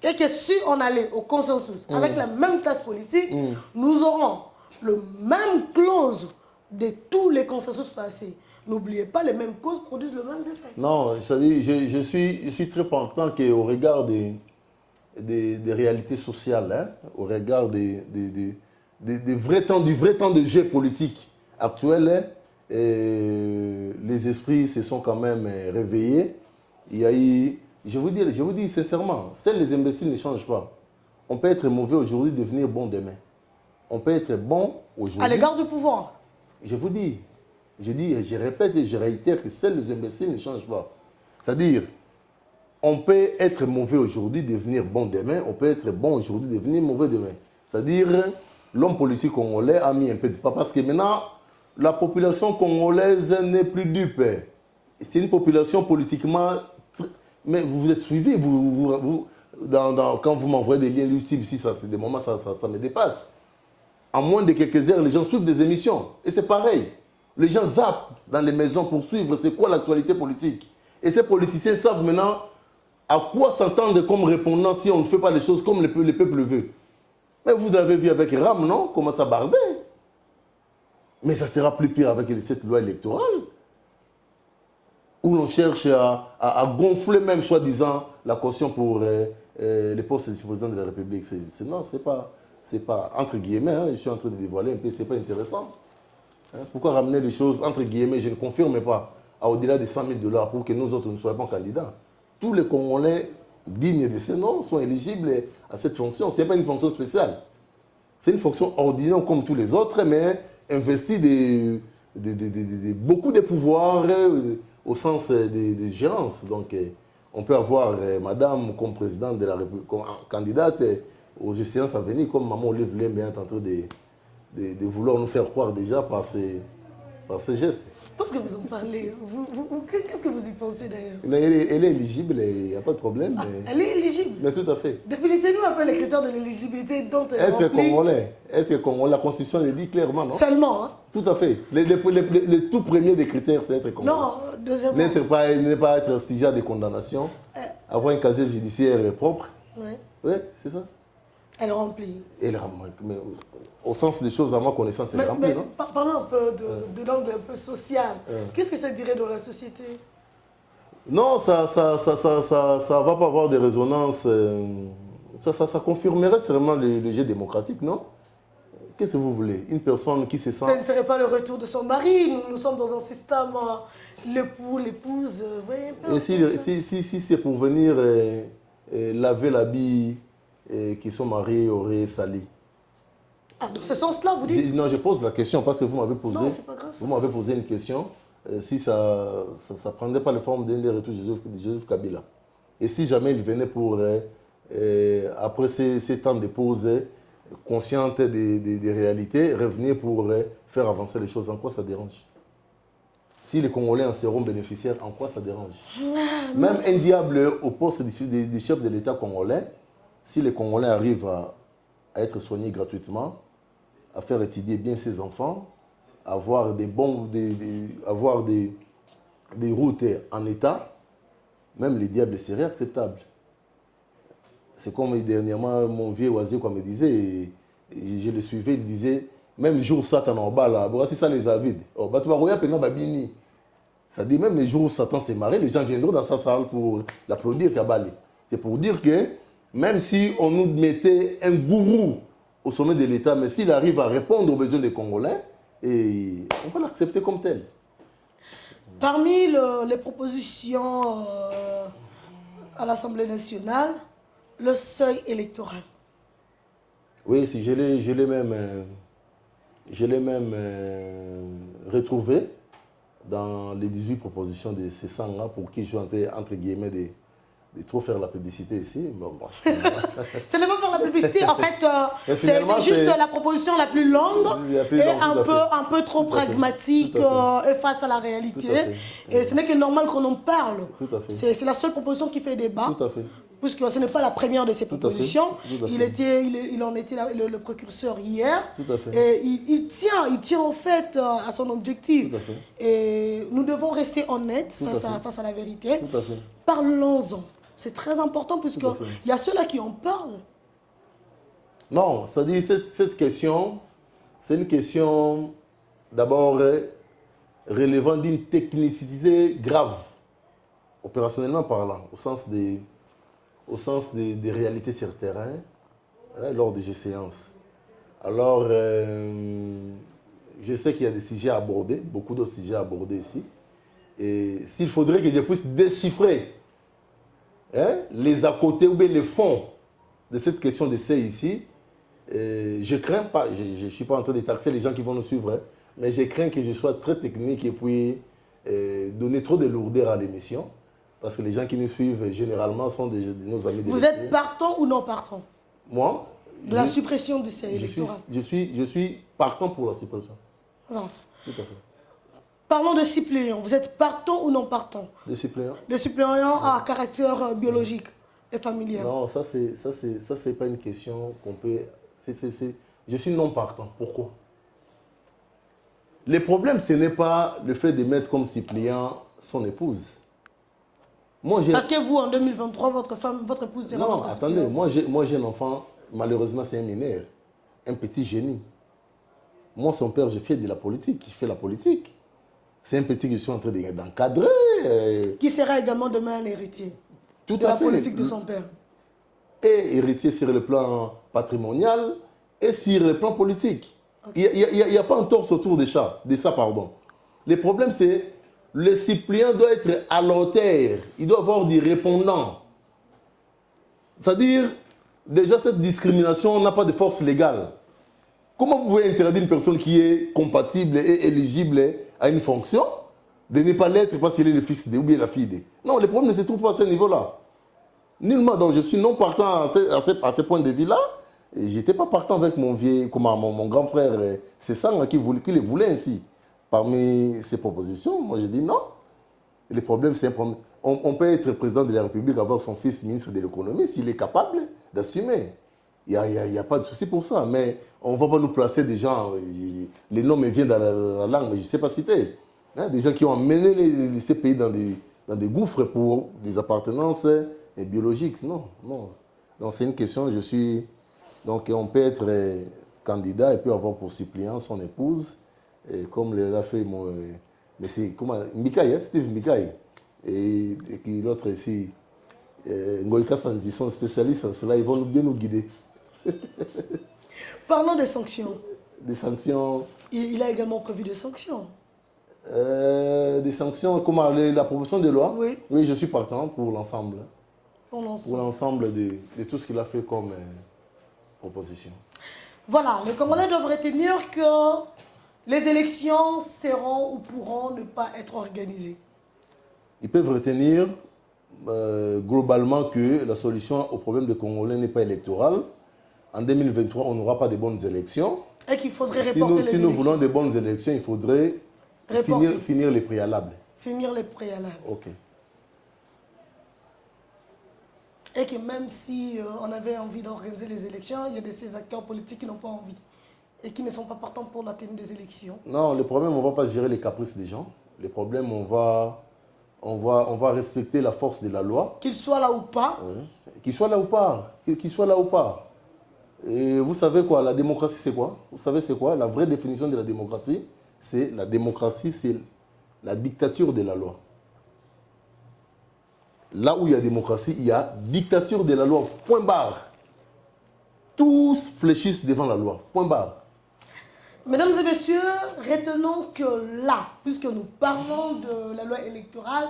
Speaker 2: Et que si on allait au consensus avec la même classe politique, nous aurons le même clause de tous les consensus passés. N'oubliez pas, les mêmes causes produisent le même effet. Non,
Speaker 3: c'est-à-dire, je suis très content qu'au regard des réalités sociales, hein, au regard du vrai temps de jeu politique actuel, les esprits se sont quand même réveillés. Il y a eu... Je vous dis sincèrement, seuls les imbéciles ne changent pas. On peut être mauvais aujourd'hui, devenir bon demain. On peut être bon aujourd'hui...
Speaker 2: À l'égard du pouvoir.
Speaker 3: Je vous dis, je répète et je réitère que seuls les imbéciles ne changent pas. C'est-à-dire, on peut être mauvais aujourd'hui, devenir bon demain. On peut être bon aujourd'hui, devenir mauvais demain. C'est-à-dire, l'homme politique congolais a mis un peu de pas. Parce que maintenant, la population congolaise n'est plus dupe. C'est une population politiquement... Mais vous vous êtes suivi, quand vous m'envoyez des liens YouTube, ici, c'est des moments, ça me dépasse. En moins de quelques heures, les gens suivent des émissions. Et c'est pareil. Les gens zappent dans les maisons pour suivre c'est quoi l'actualité politique. Et ces politiciens savent maintenant à quoi s'attendre comme répondant si on ne fait pas les choses comme le peuple veut. Mais vous l'avez vu avec Ram, non? Comment ça bardait? Mais ça sera plus pire avec cette loi électorale. Où l'on cherche à gonfler même, soi-disant, la caution pour les postes de vice-président de la République. Non, c'est pas, entre guillemets, hein, je suis en train de dévoiler un peu, c'est pas intéressant. Hein, pourquoi ramener les choses, entre guillemets, je ne confirme pas, à au-delà de 100 000 $ pour que nous autres ne soyons pas candidats? Tous les Congolais dignes de ce nom sont éligibles à cette fonction. Ce n'est pas une fonction spéciale. C'est une fonction ordinaire comme tous les autres, mais investie de beaucoup de pouvoirs au sens de gérance. Donc, on peut avoir madame comme présidente de la République, comme candidate aux échéances à venir, comme maman Olive Lembe est en train de vouloir nous faire croire déjà par ses gestes.
Speaker 2: Parce que vous en parlez, qu'est-ce que vous y pensez d'ailleurs?
Speaker 3: Elle est éligible, il n'y a pas de problème.
Speaker 2: Ah, elle est éligible?
Speaker 3: Mais tout à fait.
Speaker 2: Définissez-nous un peu les critères de l'éligibilité dont elle
Speaker 3: être Congolais, la Constitution le dit clairement, non?
Speaker 2: Seulement, hein?
Speaker 3: Tout à fait. Le tout premier des critères, c'est être Congolais.
Speaker 2: Non, deuxièmement.
Speaker 3: Ne pas être sujet à des condamnations, avoir un casier judiciaire propre. Oui, c'est ça.
Speaker 2: Elle remplit.
Speaker 3: Elle remplit. Mais au sens des choses, à ma connaissance, elle remplit, non?
Speaker 2: Parlons un peu de l'angle un peu social. Qu'est-ce que ça dirait dans la société?
Speaker 3: Non, ça va pas avoir de résonance. Ça confirmerait sûrement le jeu démocratique, non? Qu'est-ce que vous voulez? Une personne qui se sent...
Speaker 2: Ça ne serait pas le retour de son mari. Nous sommes dans un système, l'époux, l'épouse, vous voyez un peu.
Speaker 3: Et si c'est pour venir laver l'habit que son mari aurait sali?
Speaker 2: Ah, dans ce sens-là, vous dites?
Speaker 3: Non, je pose la question parce que vous m'avez posé,
Speaker 2: non, c'est pas grave,
Speaker 3: vous m'avez posé une question. Si ça ne prendrait pas la forme d'un des retours de Joseph Kabila. Et si jamais il venait pour, après ces temps de pause, consciente des réalités, revenir pour faire avancer les choses, en quoi ça dérange? Si les Congolais en seront bénéficiaires, en quoi ça dérange? Même un diable au poste du chef de l'État congolais, si les Congolais arrivent à être soignés gratuitement, à faire étudier bien ses enfants, avoir avoir des routes en état, même les diables seraient acceptables. C'est comme dernièrement mon vieux oisier me disait, et je le suivais, il disait, même jour Satan en bas là, voici ça les avides. Oh, ça dit même les jours où Satan s'est marré, les gens viendront dans sa salle pour l'applaudir Kabali. C'est pour dire que même si on nous mettait un gourou au sommet de l'État, mais s'il arrive à répondre aux besoins des Congolais, on va l'accepter comme tel.
Speaker 2: Parmi les propositions à l'Assemblée nationale, le seuil électoral.
Speaker 3: Oui, si je l'ai même retrouvé dans les 18 propositions de ces 100 là pour qui je suis entre guillemets de trop faire la publicité ici. Bon.
Speaker 2: C'est même faire la publicité, en fait, c'est juste la proposition la plus longue et un peu trop pragmatique face à la réalité. Et ce n'est que normal qu'on en parle. C'est la seule proposition qui fait débat.
Speaker 3: Tout à fait.
Speaker 2: Puisque ce n'est pas la première de ces propositions. Il en était le précurseur hier.
Speaker 3: Tout à fait.
Speaker 2: Et il tient en fait à son objectif.
Speaker 3: Tout à fait.
Speaker 2: Et nous devons rester honnêtes face à la vérité.
Speaker 3: Tout à fait.
Speaker 2: Parlons-en. C'est très important puisqu'il y a ceux-là qui en parlent.
Speaker 3: Non, c'est-à-dire cette question, c'est une question d'abord relevant d'une technicité grave, opérationnellement parlant, au sens des réalités sur le terrain, lors des séances. Alors, je sais qu'il y a des sujets à aborder, beaucoup d'autres sujets à aborder ici. Et s'il faudrait que je puisse déchiffrer les à côté ou bien les fonds de cette question d'essai ici, je crains pas, je ne suis pas en train de taxer les gens qui vont nous suivre, mais je crains que je sois très technique et puis donner trop de lourdeur à l'émission. Parce que les gens qui nous suivent généralement sont de nos amis.
Speaker 2: Vous êtes partant ou non partant?
Speaker 3: Moi,
Speaker 2: de la suppression du seuil électoral.
Speaker 3: Je suis partant pour la suppression.
Speaker 2: Non.
Speaker 3: Tout à fait.
Speaker 2: Parlons de suppléants. Vous êtes partant ou non partant?
Speaker 3: De suppléants?
Speaker 2: De suppléants à caractère biologique et familial.
Speaker 3: Non, ça c'est pas une question qu'on peut... Je suis non partant. Pourquoi? Le problème, ce n'est pas le fait de mettre comme suppléant son épouse.
Speaker 2: Parce que vous, en 2023, votre épouse sera votre suppléante.
Speaker 3: Non, attendez, moi j'ai un enfant, malheureusement c'est un mineur. un petit génie. Moi, son père, j'ai fait de la politique, je fais la politique. C'est un petit que je suis en train d'encadrer.
Speaker 2: Qui sera également demain l'héritier
Speaker 3: Tout
Speaker 2: de
Speaker 3: à
Speaker 2: la
Speaker 3: fait.
Speaker 2: politique de son père.
Speaker 3: Et héritier sur le plan patrimonial et sur le plan politique.
Speaker 2: Okay.
Speaker 3: Il n'y a pas un torse autour de ça. Pardon. Le problème, c'est le suppléant doit être à la hauteur. Il doit avoir des répondants. C'est-à-dire, déjà, cette discrimination n'a pas de force légale. Comment vous pouvez interdire une personne qui est compatible et éligible à une fonction de ne pas l'être parce qu'il est le fils de ou bien la fille de? Non, le problème ne se trouve pas à ce niveau-là. Nullement. Donc, je suis non partant à ce point de vue-là. Je n'étais pas partant avec mon grand frère. C'est ça qui le voulait ainsi. Parmi ses propositions, moi, je dis non. Le problème, c'est un problème. On peut être président de la République, avoir son fils ministre de l'économie s'il est capable d'assumer. Il n'y a pas de souci pour ça. Mais on ne va pas nous placer des gens. Les noms me viennent dans la langue, mais je ne sais pas citer. Hein, des gens qui ont amené ces pays dans des gouffres pour des appartenances biologiques. Non, non. Donc c'est une question, donc on peut être candidat et puis avoir pour suppléant son épouse, et comme l'a fait mais c'est comment Mikaï, hein, Steve Mikaï, et l'autre ici, Ngoïka Sanji, sont spécialistes en cela, ils vont bien nous guider.
Speaker 2: Parlons des sanctions.
Speaker 3: Des sanctions.
Speaker 2: Il a également prévu des sanctions.
Speaker 3: Des sanctions, comment la proposition de loi?
Speaker 2: Oui.
Speaker 3: Oui, je suis partant pour l'ensemble.
Speaker 2: Pour
Speaker 3: l'ensemble de tout ce qu'il a fait comme proposition.
Speaker 2: Voilà, les Congolais doivent retenir que les élections seront ou pourront ne pas être organisées.
Speaker 3: Ils peuvent retenir globalement que la solution au problème des Congolais n'est pas électorale. En 2023, on n'aura pas de bonnes élections.
Speaker 2: Et qu'il faudrait reporter les élections.
Speaker 3: Si nous voulons de bonnes élections, il faudrait finir les préalables.
Speaker 2: Finir les préalables.
Speaker 3: Ok.
Speaker 2: Et que même si on avait envie d'organiser les élections, il y a de ces acteurs politiques qui n'ont pas envie et qui ne sont pas partants pour la tenue des élections.
Speaker 3: Non, le problème, on ne va pas gérer les caprices des gens. Le problème, on va respecter la force de la loi.
Speaker 2: Qu'il soit là ou pas.
Speaker 3: Qu'il soit là ou pas. Qu'il soit là ou pas. Et vous savez quoi, la démocratie, c'est quoi? Vous savez c'est quoi? La vraie définition de la démocratie, c'est la dictature de la loi. Là où il y a démocratie, il y a dictature de la loi. Point barre. Tous fléchissent devant la loi. Point barre.
Speaker 2: Mesdames et messieurs, retenons que là, puisque nous parlons de la loi électorale,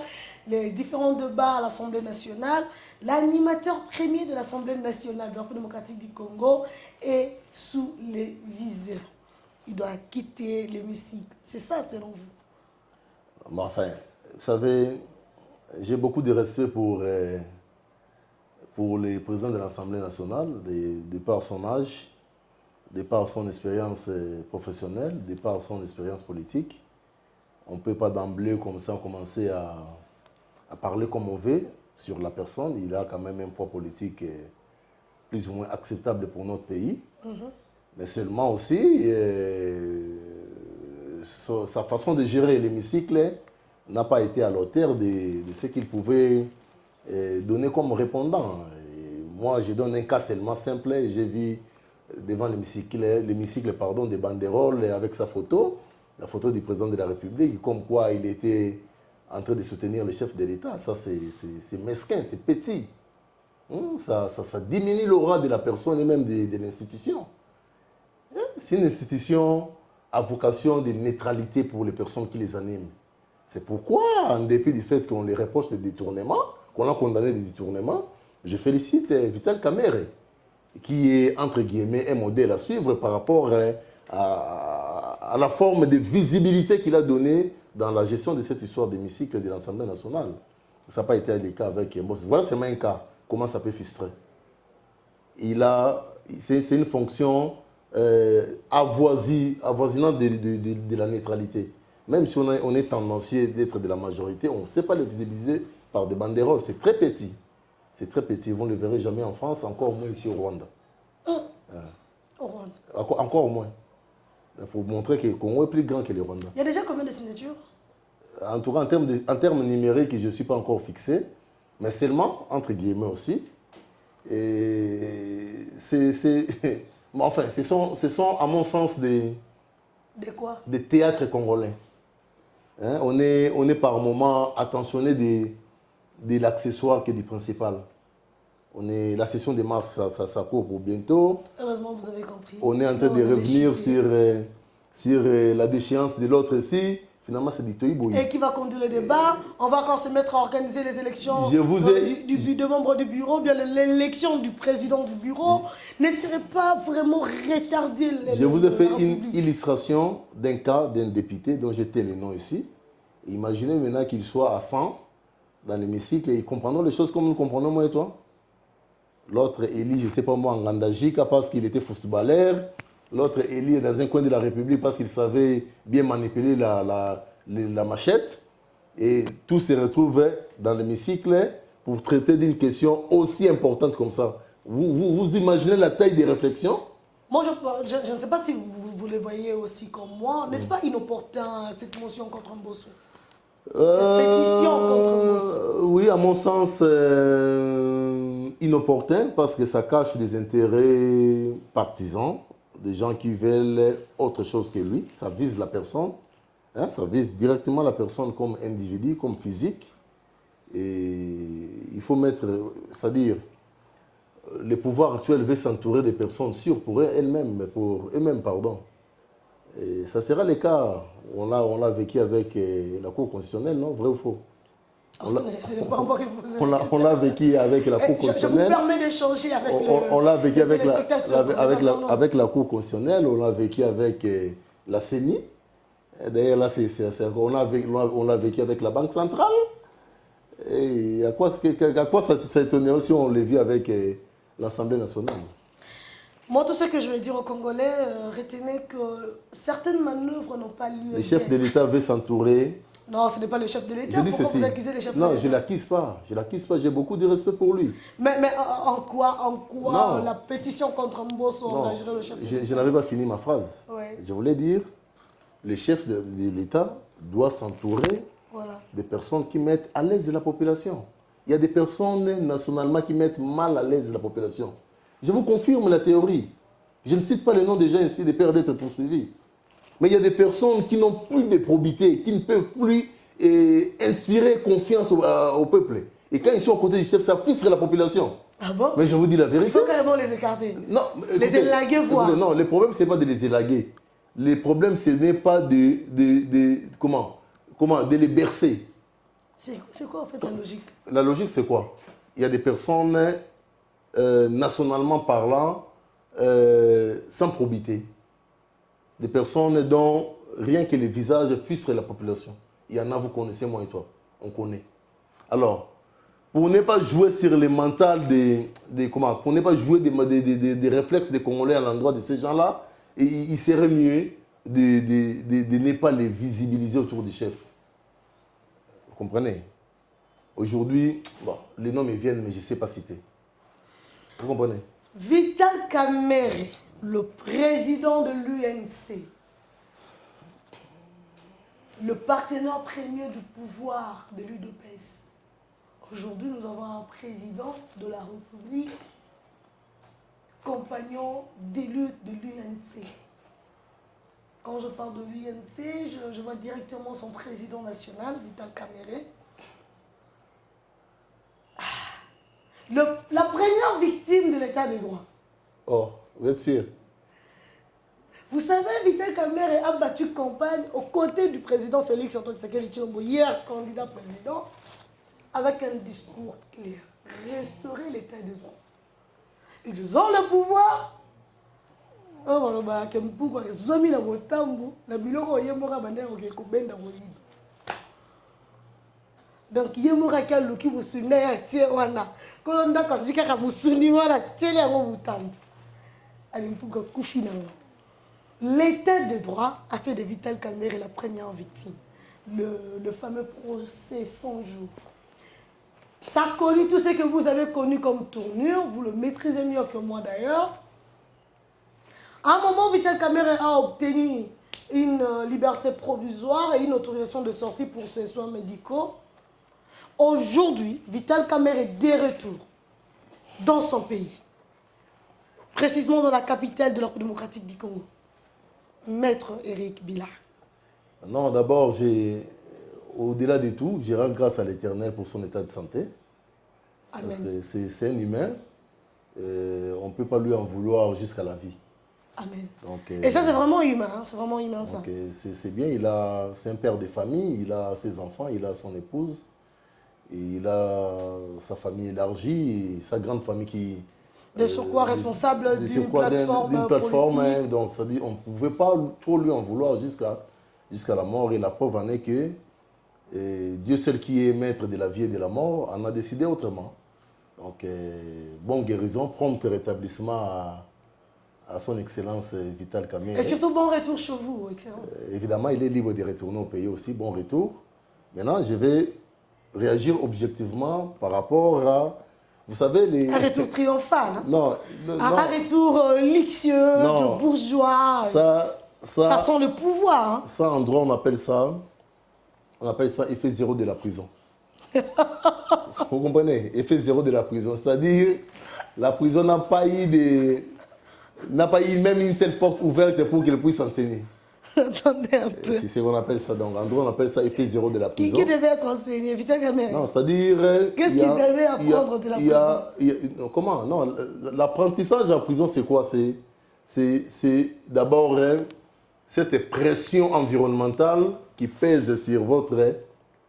Speaker 2: les différents débats à l'Assemblée nationale, l'animateur premier de l'Assemblée nationale de la République démocratique du Congo est sous les viseurs. Il doit quitter l'hémicycle. C'est ça selon vous?
Speaker 3: Mais enfin, vous savez, j'ai beaucoup de respect pour les présidents de l'Assemblée nationale, de par son âge, de par son expérience professionnelle, de par son expérience politique. On ne peut pas d'emblée comme ça commencer à parler comme on veut sur la personne. Il a quand même un poids politique plus ou moins acceptable pour notre pays. Mais seulement aussi, sa façon de gérer l'hémicycle n'a pas été à la hauteur de ce qu'il pouvait donner comme répondant. Et moi, je donne un cas seulement simple. J'ai vu devant l'hémicycle des banderoles avec sa photo, la photo du président de la République, comme quoi il était en train de soutenir le chef de l'État. Ça, c'est mesquin, c'est petit. Ça diminue l'aura de la personne et même de l'institution. C'est une institution à vocation de neutralité pour les personnes qui les animent. C'est pourquoi, en dépit du fait qu'on les reproche de détournement, qu'on a condamné de détournement, je félicite Vital Kamerhe, qui est, entre guillemets, un modèle à suivre par rapport à la forme de visibilité qu'il a donnée dans la gestion de cette histoire d'hémicycle de l'Assemblée nationale. Ça n'a pas été le cas avec Mbos. Voilà seulement un cas. Comment ça peut frustrer? C'est une fonction avoisinant de la neutralité. Même si on est tendancieux d'être de la majorité, on ne sait pas le visibiliser par des banderoles. C'est très petit. C'est très petit. Vous ne le verrez jamais en France, encore moins ici au Rwanda.
Speaker 2: Au Rwanda.
Speaker 3: Encore moins. Il faut montrer que le Congo est plus grand que le Rwanda.
Speaker 2: Il y a déjà combien de signatures?
Speaker 3: En tout cas, en termes numériques, je ne suis pas encore fixé, mais seulement, entre guillemets aussi. Et Enfin, ce sont à mon sens,
Speaker 2: De quoi?
Speaker 3: des théâtres congolais. Hein, on est par moments attentionné de l'accessoire que du principal. La session de mars, ça court pour bientôt.
Speaker 2: Heureusement, vous avez compris.
Speaker 3: On est en train de revenir sur la déchéance de l'autre ici. Finalement, c'est du Toïboui.
Speaker 2: Et qui va conduire le débat? On va encore se mettre à organiser les élections de membres du bureau, bien l'élection du président du bureau. Ne serait pas vraiment retardé.
Speaker 3: Je vous ai fait une illustration d'un cas d'un député dont j'étais le nom ici. Imaginez maintenant qu'il soit à 100 dans l'hémicycle et ils comprendront les choses comme nous comprenons, moi et toi. L'autre élit, je ne sais pas moi, en Ngandajika parce qu'il était footballeur. L'autre élit dans un coin de la République parce qu'il savait bien manipuler la machette. Et tous se retrouvent dans l'hémicycle pour traiter d'une question aussi importante comme ça. Vous imaginez la taille des réflexions?
Speaker 2: Moi, je ne sais pas si vous le voyez aussi comme moi. N'est-ce pas inopportun cette motion contre Mbosso? Cette pétition contre Mbosso?
Speaker 3: Oui, à mon sens, inopportun parce que ça cache des intérêts partisans, des gens qui veulent autre chose que lui. Ça vise la personne, hein, ça vise directement la personne comme individu, comme physique. Et il faut mettre, c'est-à-dire, le pouvoir actuel veut s'entourer des personnes sûres pour eux-mêmes, pardon. Et ça sera le cas. On l'a vécu avec la Cour constitutionnelle, non? Vrai ou faux? On l'a vécu avec la Cour constitutionnelle.
Speaker 2: Je vous permets d'échanger avec
Speaker 3: on l'a vécu avec la Cour constitutionnelle, on l'a vécu avec la CENI. D'ailleurs, là, on l'a vécu avec la Banque centrale. Et à quoi ça étonne si on le vit avec l'Assemblée nationale?
Speaker 2: Moi, tout ce que je vais dire aux Congolais, retenez que certaines manœuvres n'ont pas lieu.
Speaker 3: Le chef de l'État veut s'entourer.
Speaker 2: Non, ce n'est pas le chef de l'État.
Speaker 3: Pourquoi
Speaker 2: vous accusez le chef de l'État?
Speaker 3: Non, je ne l'accuse pas. Je ne l'accuse pas. J'ai beaucoup de respect pour lui.
Speaker 2: Mais en quoi la pétition contre Mbosso engagerait le chef de l'État?
Speaker 3: Je n'avais pas fini ma phrase.
Speaker 2: Ouais.
Speaker 3: Je voulais dire, le chef de l'État doit s'entourer des personnes qui mettent à l'aise la population. Il y a des personnes nationalement qui mettent mal à l'aise la population. Je vous confirme la théorie. Je ne cite pas les noms des gens ici, des pères d'être poursuivis. Mais il y a des personnes qui n'ont plus de probité, qui ne peuvent plus inspirer confiance au peuple. Et quand ils sont à côté du chef, ça frustre la population.
Speaker 2: Ah bon?
Speaker 3: Mais je vous dis la vérité.
Speaker 2: Il faut carrément les écarter.
Speaker 3: Non, écoutez,
Speaker 2: les élaguer, voir.
Speaker 3: Non, le problème, ce n'est pas de les élaguer. Le problème, ce n'est pas de les bercer.
Speaker 2: C'est quoi en fait la logique?
Speaker 3: La logique, c'est quoi? Il y a des personnes, nationalement parlant, sans probité. Des personnes dont rien que les visages frustrent la population. Il y en a, vous connaissez, moi et toi. On connaît. Alors, pour ne pas jouer sur le mental pour ne pas jouer des réflexes des Congolais à l'endroit de ces gens-là, il serait mieux de ne pas les visibiliser autour du chef. Vous comprenez? Aujourd'hui, bon, les noms me viennent, mais je ne sais pas citer. Vous comprenez?
Speaker 2: Vital Kamerhe, le président de l'UNC, le partenaire premier du pouvoir de l'UDPS. Aujourd'hui, nous avons un président de la République, compagnon d'élu de l'UNC. Quand je parle de l'UNC, je vois directement son président national, Vital Kamerhe. La première victime de l'état de droit.
Speaker 3: Oh, vous êtes sûr?
Speaker 2: Vous savez, Vital Kamerhe a battu campagne aux côtés du président Félix Antoine Tshisekedi Tshilombo, hier candidat président, avec un discours clair. Restaurer l'état de droit. Ils ont le pouvoir. Donc, il y a un peu qui vous l'état de droit a fait de Vital Kamerhe la première victime. Le fameux procès 100 jours. Ça a connu tout ce que vous avez connu comme tournure. Vous le maîtrisez mieux que moi d'ailleurs. À un moment, Vital Kamerhe a obtenu une liberté provisoire et une autorisation de sortie pour ses soins médicaux. Aujourd'hui, Vital Kamerhe est de retour dans son pays. précisément dans la capitale de la République démocratique du Congo. Maître Eric Bila.
Speaker 3: Non, d'abord, au-delà de tout, je rends grâce à l'Éternel pour son état de santé.
Speaker 2: Amen.
Speaker 3: Parce que c'est un humain. On ne peut pas lui en vouloir jusqu'à la vie.
Speaker 2: Amen.
Speaker 3: Donc,
Speaker 2: et ça, c'est vraiment humain. Hein? C'est vraiment humain, ça.
Speaker 3: C'est bien. C'est un père de famille. Il a ses enfants, il a son épouse. Et il a sa famille élargie et sa grande famille qui...
Speaker 2: De surcroît responsable d'une plateforme politique.
Speaker 3: Donc, c'est-à-dire on ne pouvait pas trop lui en vouloir jusqu'à la mort. Et la preuve en est que Dieu seul qui est maître de la vie et de la mort en a décidé autrement. Donc, bonne guérison, prompt rétablissement à son Excellence Vital Kamerhe.
Speaker 2: Et surtout, bon retour chez vous, Excellence.
Speaker 3: Évidemment, il est libre de retourner au pays aussi, bon retour. Maintenant, je vais réagir objectivement par rapport à... Vous savez,
Speaker 2: un retour triomphal. Hein?
Speaker 3: Non.
Speaker 2: Un retour luxueux, de bourgeois. Ça sent le pouvoir. Hein?
Speaker 3: Ça, en droit, on appelle ça effet zéro de la prison. Vous comprenez? Effet zéro de la prison. C'est-à-dire, la prison n'a pas eu même une seule porte ouverte pour qu'elle puisse enseigner.
Speaker 2: Attendez un peu.
Speaker 3: C'est ce qu'on appelle ça. Donc, en droit, on appelle ça effet zéro de la prison.
Speaker 2: Qui devait être enseigné? Vital Kamerhe?
Speaker 3: Non, c'est-à-dire...
Speaker 2: Qu'est-ce qu'il devait apprendre de la prison?
Speaker 3: Comment? Non, l'apprentissage en prison, c'est quoi? C'est d'abord cette pression environnementale qui pèse sur votre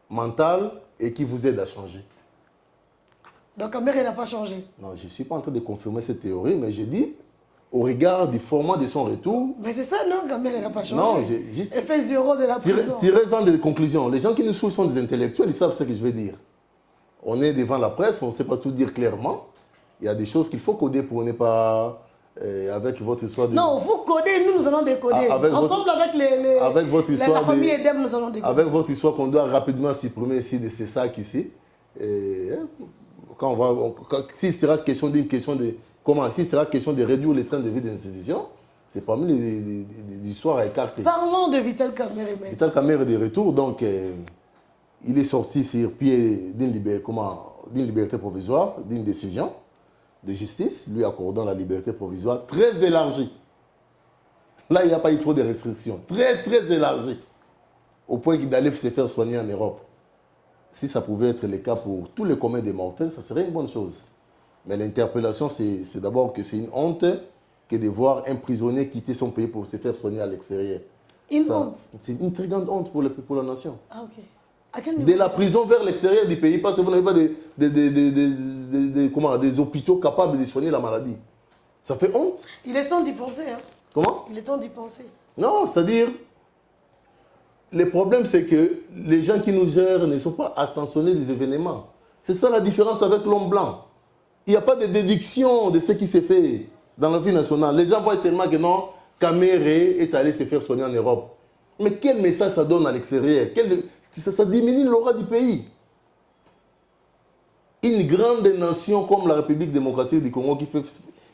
Speaker 3: mental et qui vous aide à changer.
Speaker 2: Donc, Kamerhe n'a pas changé?
Speaker 3: Non, je ne suis pas en train de confirmer cette théorie, mais j'ai dit... Au regard du format de son retour...
Speaker 2: Mais c'est ça, non, Kamerhe n'a pas changé.
Speaker 3: Non, j'ai juste...
Speaker 2: Effet zéro de la prison.
Speaker 3: Tirez-en des conclusions. Les gens qui nous suivent sont des intellectuels, ils savent ce que je veux dire. On est devant la presse, on ne sait pas tout dire clairement. Il y a des choses qu'il faut coder pour ne pas... avec votre histoire de...
Speaker 2: Non, vous codez, nous allons décoder. Ensemble avec votre histoire la famille Edem, nous allons décoder.
Speaker 3: Avec votre histoire qu'on doit rapidement supprimer ici de ces sacs ici. S'il sera question d'une question de... Comment? S'il sera question de réduire les trains de vie des institutions, c'est parmi les histoires à écarter.
Speaker 2: Parlons de Vital Kamerhe.
Speaker 3: Vital Kamerhe est de retour, donc il est sorti sur pied d'une liberté provisoire, d'une décision de justice, lui accordant la liberté provisoire très élargie. Là, il n'y a pas eu trop de restrictions, très très élargie, au point d'aller se faire soigner en Europe. Si ça pouvait être le cas pour tous les communs des mortels, ça serait une bonne chose. Mais l'interpellation, c'est d'abord que c'est une honte que de voir un prisonnier quitter son pays pour se faire soigner à l'extérieur.
Speaker 2: Une honte?
Speaker 3: C'est une très grande honte pour la nation.
Speaker 2: Ah, ok. À quel niveau?
Speaker 3: De la prison vers l'extérieur du pays, parce que vous n'avez pas des hôpitaux capables de soigner la maladie. Ça fait honte.
Speaker 2: Il est temps d'y penser. Hein?
Speaker 3: Comment?
Speaker 2: Il est temps d'y penser.
Speaker 3: Non, c'est-à-dire, le problème, c'est que les gens qui nous gèrent ne sont pas attentionnés des événements. C'est ça la différence avec l'homme blanc. Il n'y a pas de déduction de ce qui s'est fait dans la vie nationale. Les gens voient seulement que non, Kamerhe est allé se faire soigner en Europe. Mais quel message ça donne à l'extérieur? Ça diminue l'aura du pays. Une grande nation comme la République démocratique du Congo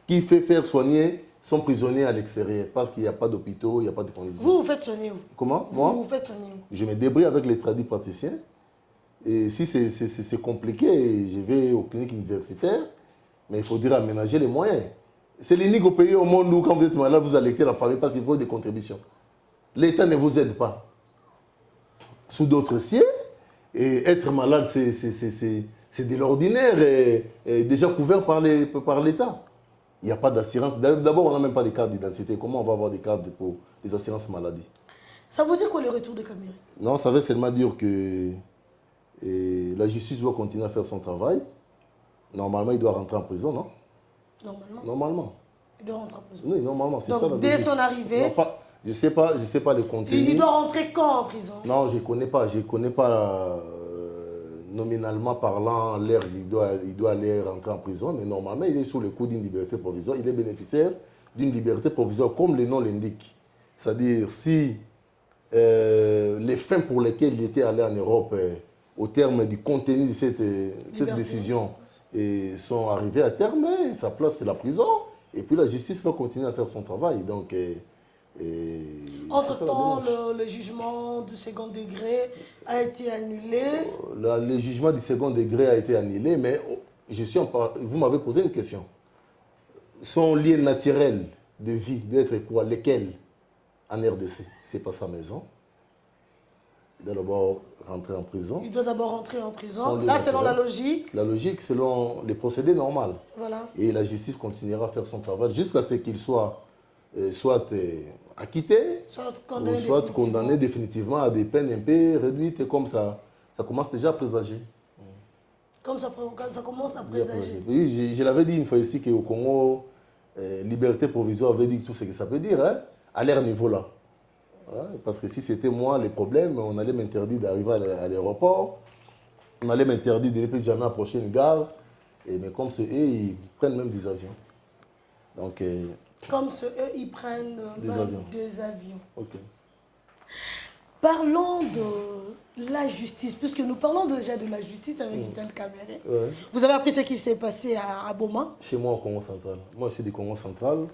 Speaker 3: qui fait faire soigner son prisonnier à l'extérieur parce qu'il n'y a pas d'hôpitaux, il n'y a pas de conditions.
Speaker 2: Vous faites soigner où?
Speaker 3: Comment? Moi?
Speaker 2: Vous faites soigner où? Je
Speaker 3: me débrouille avec les tradis praticiens. Et si c'est compliqué, je vais aux cliniques universitaires. Mais il faudrait aménager les moyens. C'est l'unique pays au monde où, quand vous êtes malade, vous allaitez la famille parce qu'il faut des contributions. L'État ne vous aide pas. Sous d'autres cieux, et être malade, c'est de l'ordinaire, et déjà couvert par l'État. Il n'y a pas d'assurance. D'abord, on n'a même pas de carte d'identité. Comment on va avoir des cartes pour les assurances maladie?
Speaker 2: Ça veut dire quoi le retour de Kamerhe?
Speaker 3: Non, ça veut seulement dire que la justice doit continuer à faire son travail. Normalement, il doit rentrer en prison, non? Normalement.
Speaker 2: Il doit rentrer en prison.
Speaker 3: Oui, normalement, c'est ça.
Speaker 2: Donc, dès son arrivée...
Speaker 3: Non, pas, je sais pas le contenu.
Speaker 2: Il doit rentrer quand en prison?
Speaker 3: Non, je ne connais pas nominalement parlant l'air, il doit aller rentrer en prison, mais normalement, il est sous le coup d'une liberté provisoire. Il est bénéficiaire d'une liberté provisoire, comme le nom l'indique. C'est-à-dire, si les fins pour lesquelles il était allé en Europe, au terme du contenu de cette décision, sont arrivés à terme, sa place c'est la prison, et puis la justice va continuer à faire son travail. Donc,
Speaker 2: entre-temps, le jugement du second degré a été annulé.
Speaker 3: Le jugement du second degré a été annulé, mais vous m'avez posé une question. son lien naturel de vie doit être quoi? Lesquels en RDC? C'est pas sa maison. Il doit d'abord rentrer en prison.
Speaker 2: Il doit d'abord rentrer en prison.
Speaker 3: Son
Speaker 2: Là,
Speaker 3: lien
Speaker 2: selon la
Speaker 3: naturel.
Speaker 2: logique.
Speaker 3: La logique, selon les procédés normaux.
Speaker 2: Voilà.
Speaker 3: Et la justice continuera à faire son travail jusqu'à ce qu'il soit soit acquitté, ou soit condamné définitivement à des peines un peu réduites, comme ça commence déjà à présager.
Speaker 2: Comme ça commence à présager.
Speaker 3: Oui, je l'avais dit une fois ici qu'au Congo, liberté provisoire veut dire tout ce que ça peut dire, hein, à leur niveau là. Hein, parce que si c'était moi, les problèmes, on allait m'interdire d'arriver à l'aéroport, on allait m'interdire de ne plus jamais approcher une gare, mais comme c'est eux, ils prennent même des avions. Donc,
Speaker 2: comme eux, ils prennent des avions.
Speaker 3: Ok.
Speaker 2: Parlons de la justice, puisque nous parlons déjà de la justice avec Vital Kamerhe.
Speaker 3: Ouais.
Speaker 2: Vous avez appris ce qui s'est passé à Boma?
Speaker 3: Chez moi, au Congo central. Moi, je suis du Congo central.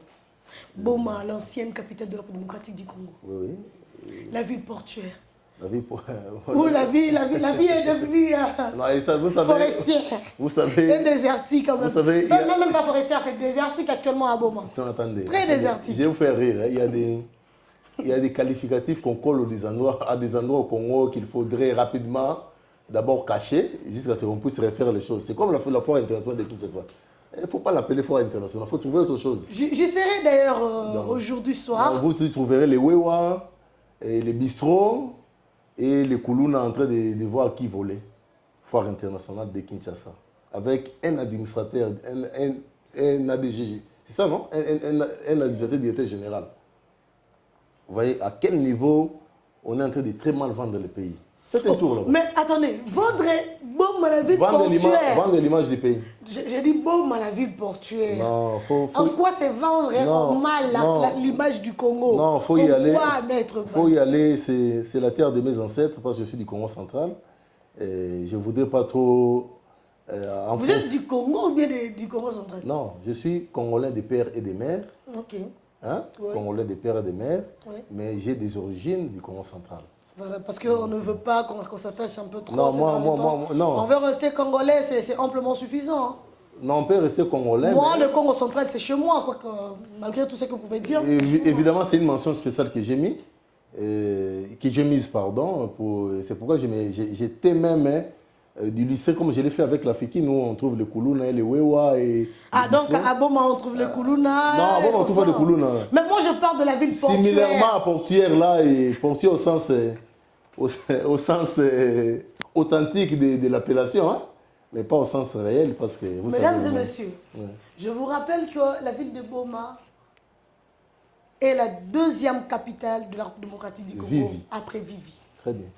Speaker 2: Boma, l'ancienne capitale de la République démocratique du Congo.
Speaker 3: Oui, oui.
Speaker 2: La ville portuaire.
Speaker 3: La vie pour...
Speaker 2: Où la vie est devenue
Speaker 3: non, et ça, vous savez,
Speaker 2: forestière.
Speaker 3: Vous savez...
Speaker 2: Et désertique quand même.
Speaker 3: Vous savez,
Speaker 2: non, même pas forestière, c'est désertique actuellement à Boma.
Speaker 3: Non, attendez.
Speaker 2: Très désertique.
Speaker 3: Je vais vous faire rire. Hein. Il y a des qualificatifs qu'on colle à des endroits au Congo qu'il faudrait rapidement d'abord cacher jusqu'à ce qu'on puisse refaire les choses. C'est comme la foire internationale de Kinshasa. Il ne faut pas l'appeler foire internationale, il faut trouver autre chose.
Speaker 2: J'y serai d'ailleurs aujourd'hui soir.
Speaker 3: Non, vous trouverez les Wewa, et les bistrots et les Koulouna en train de voir qui volait. Foire internationale de Kinshasa. Avec un administrateur, un ADGG. C'est ça, non? Un administrateur directeur général. Vous voyez à quel niveau on est en train de très mal vendre le pays. Faites un tour là-bas.
Speaker 2: Mais attendez, vendre Boma la ville portuaire.
Speaker 3: Vendre l'image du pays.
Speaker 2: J'ai dit Boma la ville portuaire.
Speaker 3: Non, faut...
Speaker 2: En quoi c'est vendre mal l'image du Congo?
Speaker 3: Non, il faut y aller.
Speaker 2: Il
Speaker 3: faut y aller, c'est la terre de mes ancêtres, parce que je suis du Congo central. Et je ne voudrais pas trop...
Speaker 2: Vous êtes du Congo ou bien du Congo central?
Speaker 3: Non, je suis Congolais des pères et des mères.
Speaker 2: Ok.
Speaker 3: Hein? Ouais. Congolais des pères et des mères, ouais. Mais j'ai des origines du Congo central.
Speaker 2: Voilà, parce qu'on ne veut pas qu'on s'attache un peu trop.
Speaker 3: Non, non.
Speaker 2: On veut rester congolais, c'est amplement suffisant. Hein.
Speaker 3: Non, on peut rester congolais.
Speaker 2: Moi, le Congo central, c'est chez moi, quoi, malgré tout ce que vous pouvez dire.
Speaker 3: Évidemment, c'est une mention spéciale que j'ai mise, pardon. C'est pourquoi j'étais même du lycée, comme je l'ai fait avec la Fiki, nous on trouve les Koulouna, les Wewa et...
Speaker 2: Ah, donc à Boma on trouve les Koulouna.
Speaker 3: Non, à Boma on trouve pas les Koulouna.
Speaker 2: Mais moi je parle de la ville portuaire.
Speaker 3: Similairement à portuaire là, et portuaire au sens authentique de l'appellation, hein, mais pas au sens réel parce que...
Speaker 2: Mesdames et messieurs, je vous rappelle que la ville de Boma est la deuxième capitale de la République démocratique du Congo après Vivi.
Speaker 3: Très bien.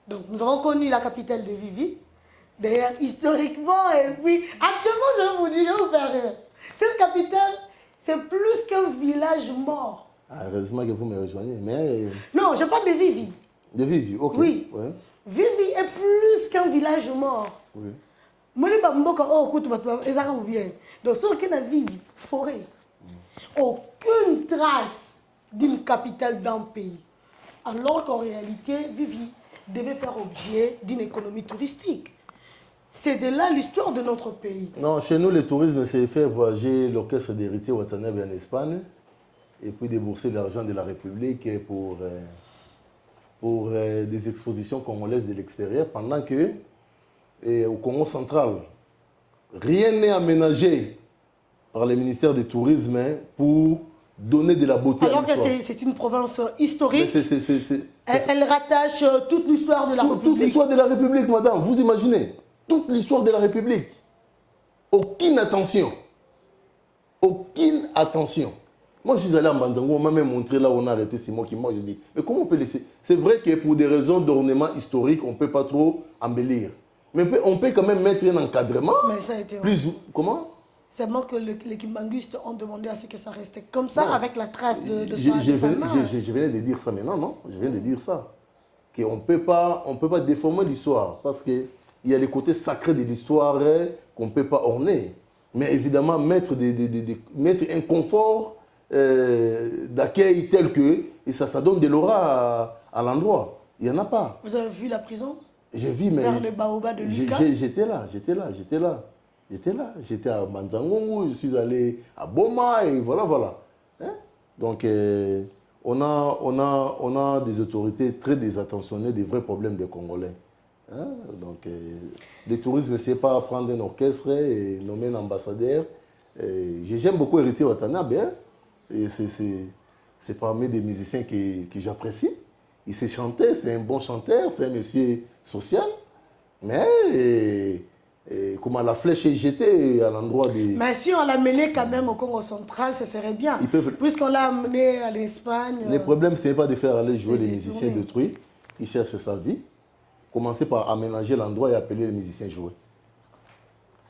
Speaker 2: Donc, nous avons connu la capitale de Vivi. D'ailleurs, historiquement, et puis, actuellement, je vais vous faire rire. Cette capitale, c'est plus qu'un village mort.
Speaker 3: Ah, heureusement que vous me rejoignez, mais...
Speaker 2: Non, je parle de Vivi.
Speaker 3: De Vivi, ok.
Speaker 2: Oui. Ouais. Vivi est plus qu'un village mort. Oui. Moi, je ne bien. Donc, sur qu'il y a Vivi, forêt. Aucune trace d'une capitale d'un pays. Alors qu'en réalité, Vivi devait faire objet d'une économie touristique. C'est de là l'histoire de notre pays.
Speaker 3: Non, chez nous, le tourisme, c'est faire voyager l'orchestre d'héritiers Watanabe en Espagne et puis débourser l'argent de la République pour des expositions congolaises de l'extérieur, pendant que au Congo central, rien n'est aménagé par le ministère du Tourisme pour donner de la beauté à l'histoire.
Speaker 2: Alors que c'est une province historique. Elle rattache toute l'histoire de la République.
Speaker 3: Toute l'histoire de la République, madame. Vous imaginez? Toute l'histoire de la République. Aucune attention. Aucune attention. Moi, je suis allé à Mbanzango, on m'a même montré là où on a arrêté Simon qui moi, je dis, mais comment on peut laisser? C'est vrai que pour des raisons d'ornement historique, on ne peut pas trop embellir. Mais on peut quand même mettre un encadrement.
Speaker 2: Mais ça a été...
Speaker 3: Plus... Comment?
Speaker 2: Seulement que les Kimbanguistes ont demandé à ce que ça restait comme ça, non. Avec la trace de
Speaker 3: je venais de dire ça maintenant, non? Je viens de dire ça. Qu'on ne peut pas déformer l'histoire, parce qu'il y a les côtés sacrés de l'histoire qu'on ne peut pas orner. Mais évidemment, mettre un confort d'accueil tel que, et ça donne de l'aura à l'endroit. Il n'y en a pas.
Speaker 2: Vous avez vu la prison?
Speaker 3: J'ai vu, mais...
Speaker 2: Vers le baobab de Lucas?
Speaker 3: J'étais là. J'étais là, j'étais à Manzangongo, je suis allé à Boma et voilà, voilà. Hein? Donc, on a des autorités très désattentionnées des vrais problèmes des Congolais. Hein? Donc, les touristes ne savent pas prendre un orchestre et nommer un ambassadeur. J'aime beaucoup Héritier Watanabe. Hein? Et c'est parmi des musiciens que j'apprécie. Il sait chanter, c'est un bon chanteur, c'est un monsieur social. Mais comment la flèche est jetée à l'endroit des...
Speaker 2: Mais si on l'amenait quand même au Congo central, ça serait bien. Puisqu'on l'a amené à l'Espagne...
Speaker 3: Le problème, ce n'est pas de faire aller jouer les musiciens
Speaker 2: détourner.
Speaker 3: d'autrui qui cherchent sa vie. Commencer par aménager l'endroit et appeler les musiciens jouer.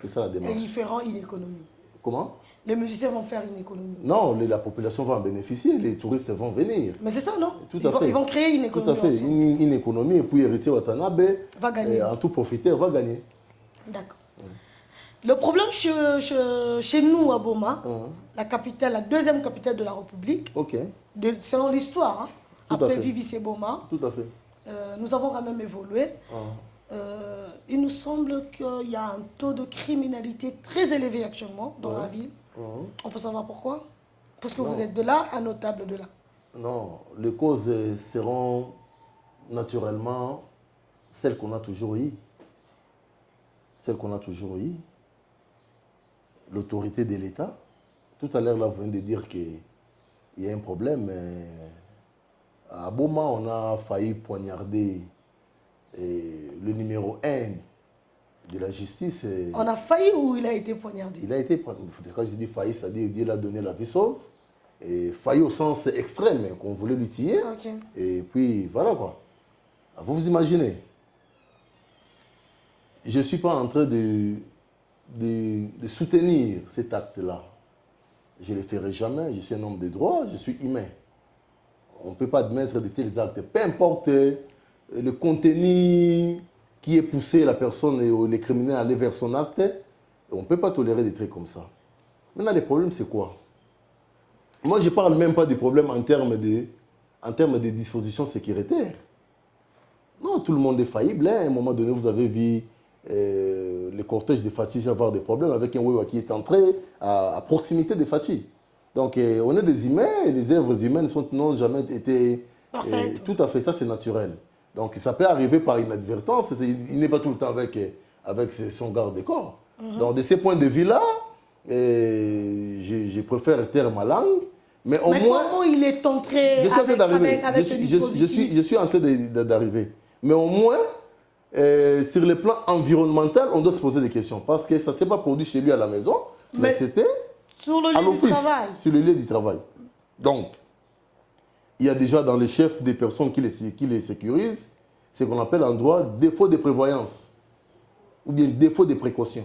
Speaker 3: C'est ça la
Speaker 2: Et
Speaker 3: démarche.
Speaker 2: ils feront une économie.
Speaker 3: Comment?
Speaker 2: Les musiciens vont faire une économie.
Speaker 3: Non, la population va en bénéficier, les touristes vont venir.
Speaker 2: Mais c'est ça, non?
Speaker 3: Tout à fait.
Speaker 2: Ils vont créer une
Speaker 3: Tout
Speaker 2: économie.
Speaker 3: à fait, une économie, et puis Héritier Watanabe
Speaker 2: Va gagner.
Speaker 3: en tout profiter, va gagner.
Speaker 2: D'accord. Le problème chez nous à Boma, la capitale, la deuxième capitale de la République,
Speaker 3: Ok,
Speaker 2: selon l'histoire, hein,
Speaker 3: Tout à
Speaker 2: après
Speaker 3: fait.
Speaker 2: Vivis et Boma,
Speaker 3: tout à fait.
Speaker 2: nous avons quand même évolué. Il nous semble qu'il y a un taux de criminalité très élevé actuellement dans la ville. On peut savoir pourquoi? Parce que vous êtes de là, un notable de là.
Speaker 3: Non, les causes seront naturellement celles qu'on a toujours eues. Celles qu'on a toujours eues. L'autorité de l'État. Tout à l'heure, là, vous venez de dire qu'il y a un problème. À Boma, on a failli poignarder le numéro 1 de la justice.
Speaker 2: On a failli ou il a été poignardé?
Speaker 3: Il a été, quand je dis failli, c'est-à-dire Dieu l'a donné la vie sauve. Et failli au sens extrême, qu'on voulait lui tuer.
Speaker 2: Ok.
Speaker 3: Et puis, voilà quoi. Vous vous imaginez. Je ne suis pas en train de soutenir cet acte-là. Je ne le ferai jamais. Je suis un homme de droit, je suis humain. On ne peut pas admettre de tels actes. Peu importe le contenu qui est poussé la personne et les criminels à aller vers son acte, on ne peut pas tolérer des trucs comme ça. Maintenant, le problème, c'est quoi? Moi, je ne parle même pas des problèmes en termes de dispositions sécuritaires. Non, tout le monde est faillible. Hein. À un moment donné, vous avez vu le cortège de Fatih avoir des problèmes avec un Wewa qui est entré à proximité de Fatih. Donc, on est des humains et les œuvres humaines n'ont jamais été... tout à fait, ça c'est naturel. Donc, ça peut arriver par inadvertance. Il n'est pas tout le temps avec son garde-corps. Donc, de ces points de vue-là, je préfère taire ma langue. Mais au moins,
Speaker 2: comment il est entré
Speaker 3: je suis en train d'arriver.
Speaker 2: avec ce dispositif?
Speaker 3: Je suis en train d'arriver. Mais au moins, sur le plan environnemental, on doit se poser des questions. Parce que ça ne s'est pas produit chez lui à la maison, mais c'était
Speaker 2: sur le
Speaker 3: à
Speaker 2: lieu du
Speaker 3: l'office,
Speaker 2: travail.
Speaker 3: sur le lieu du travail. Donc, il y a déjà dans les chefs des personnes qui les sécurisent ce qu'on appelle en droit défaut de prévoyance ou bien défaut de précaution.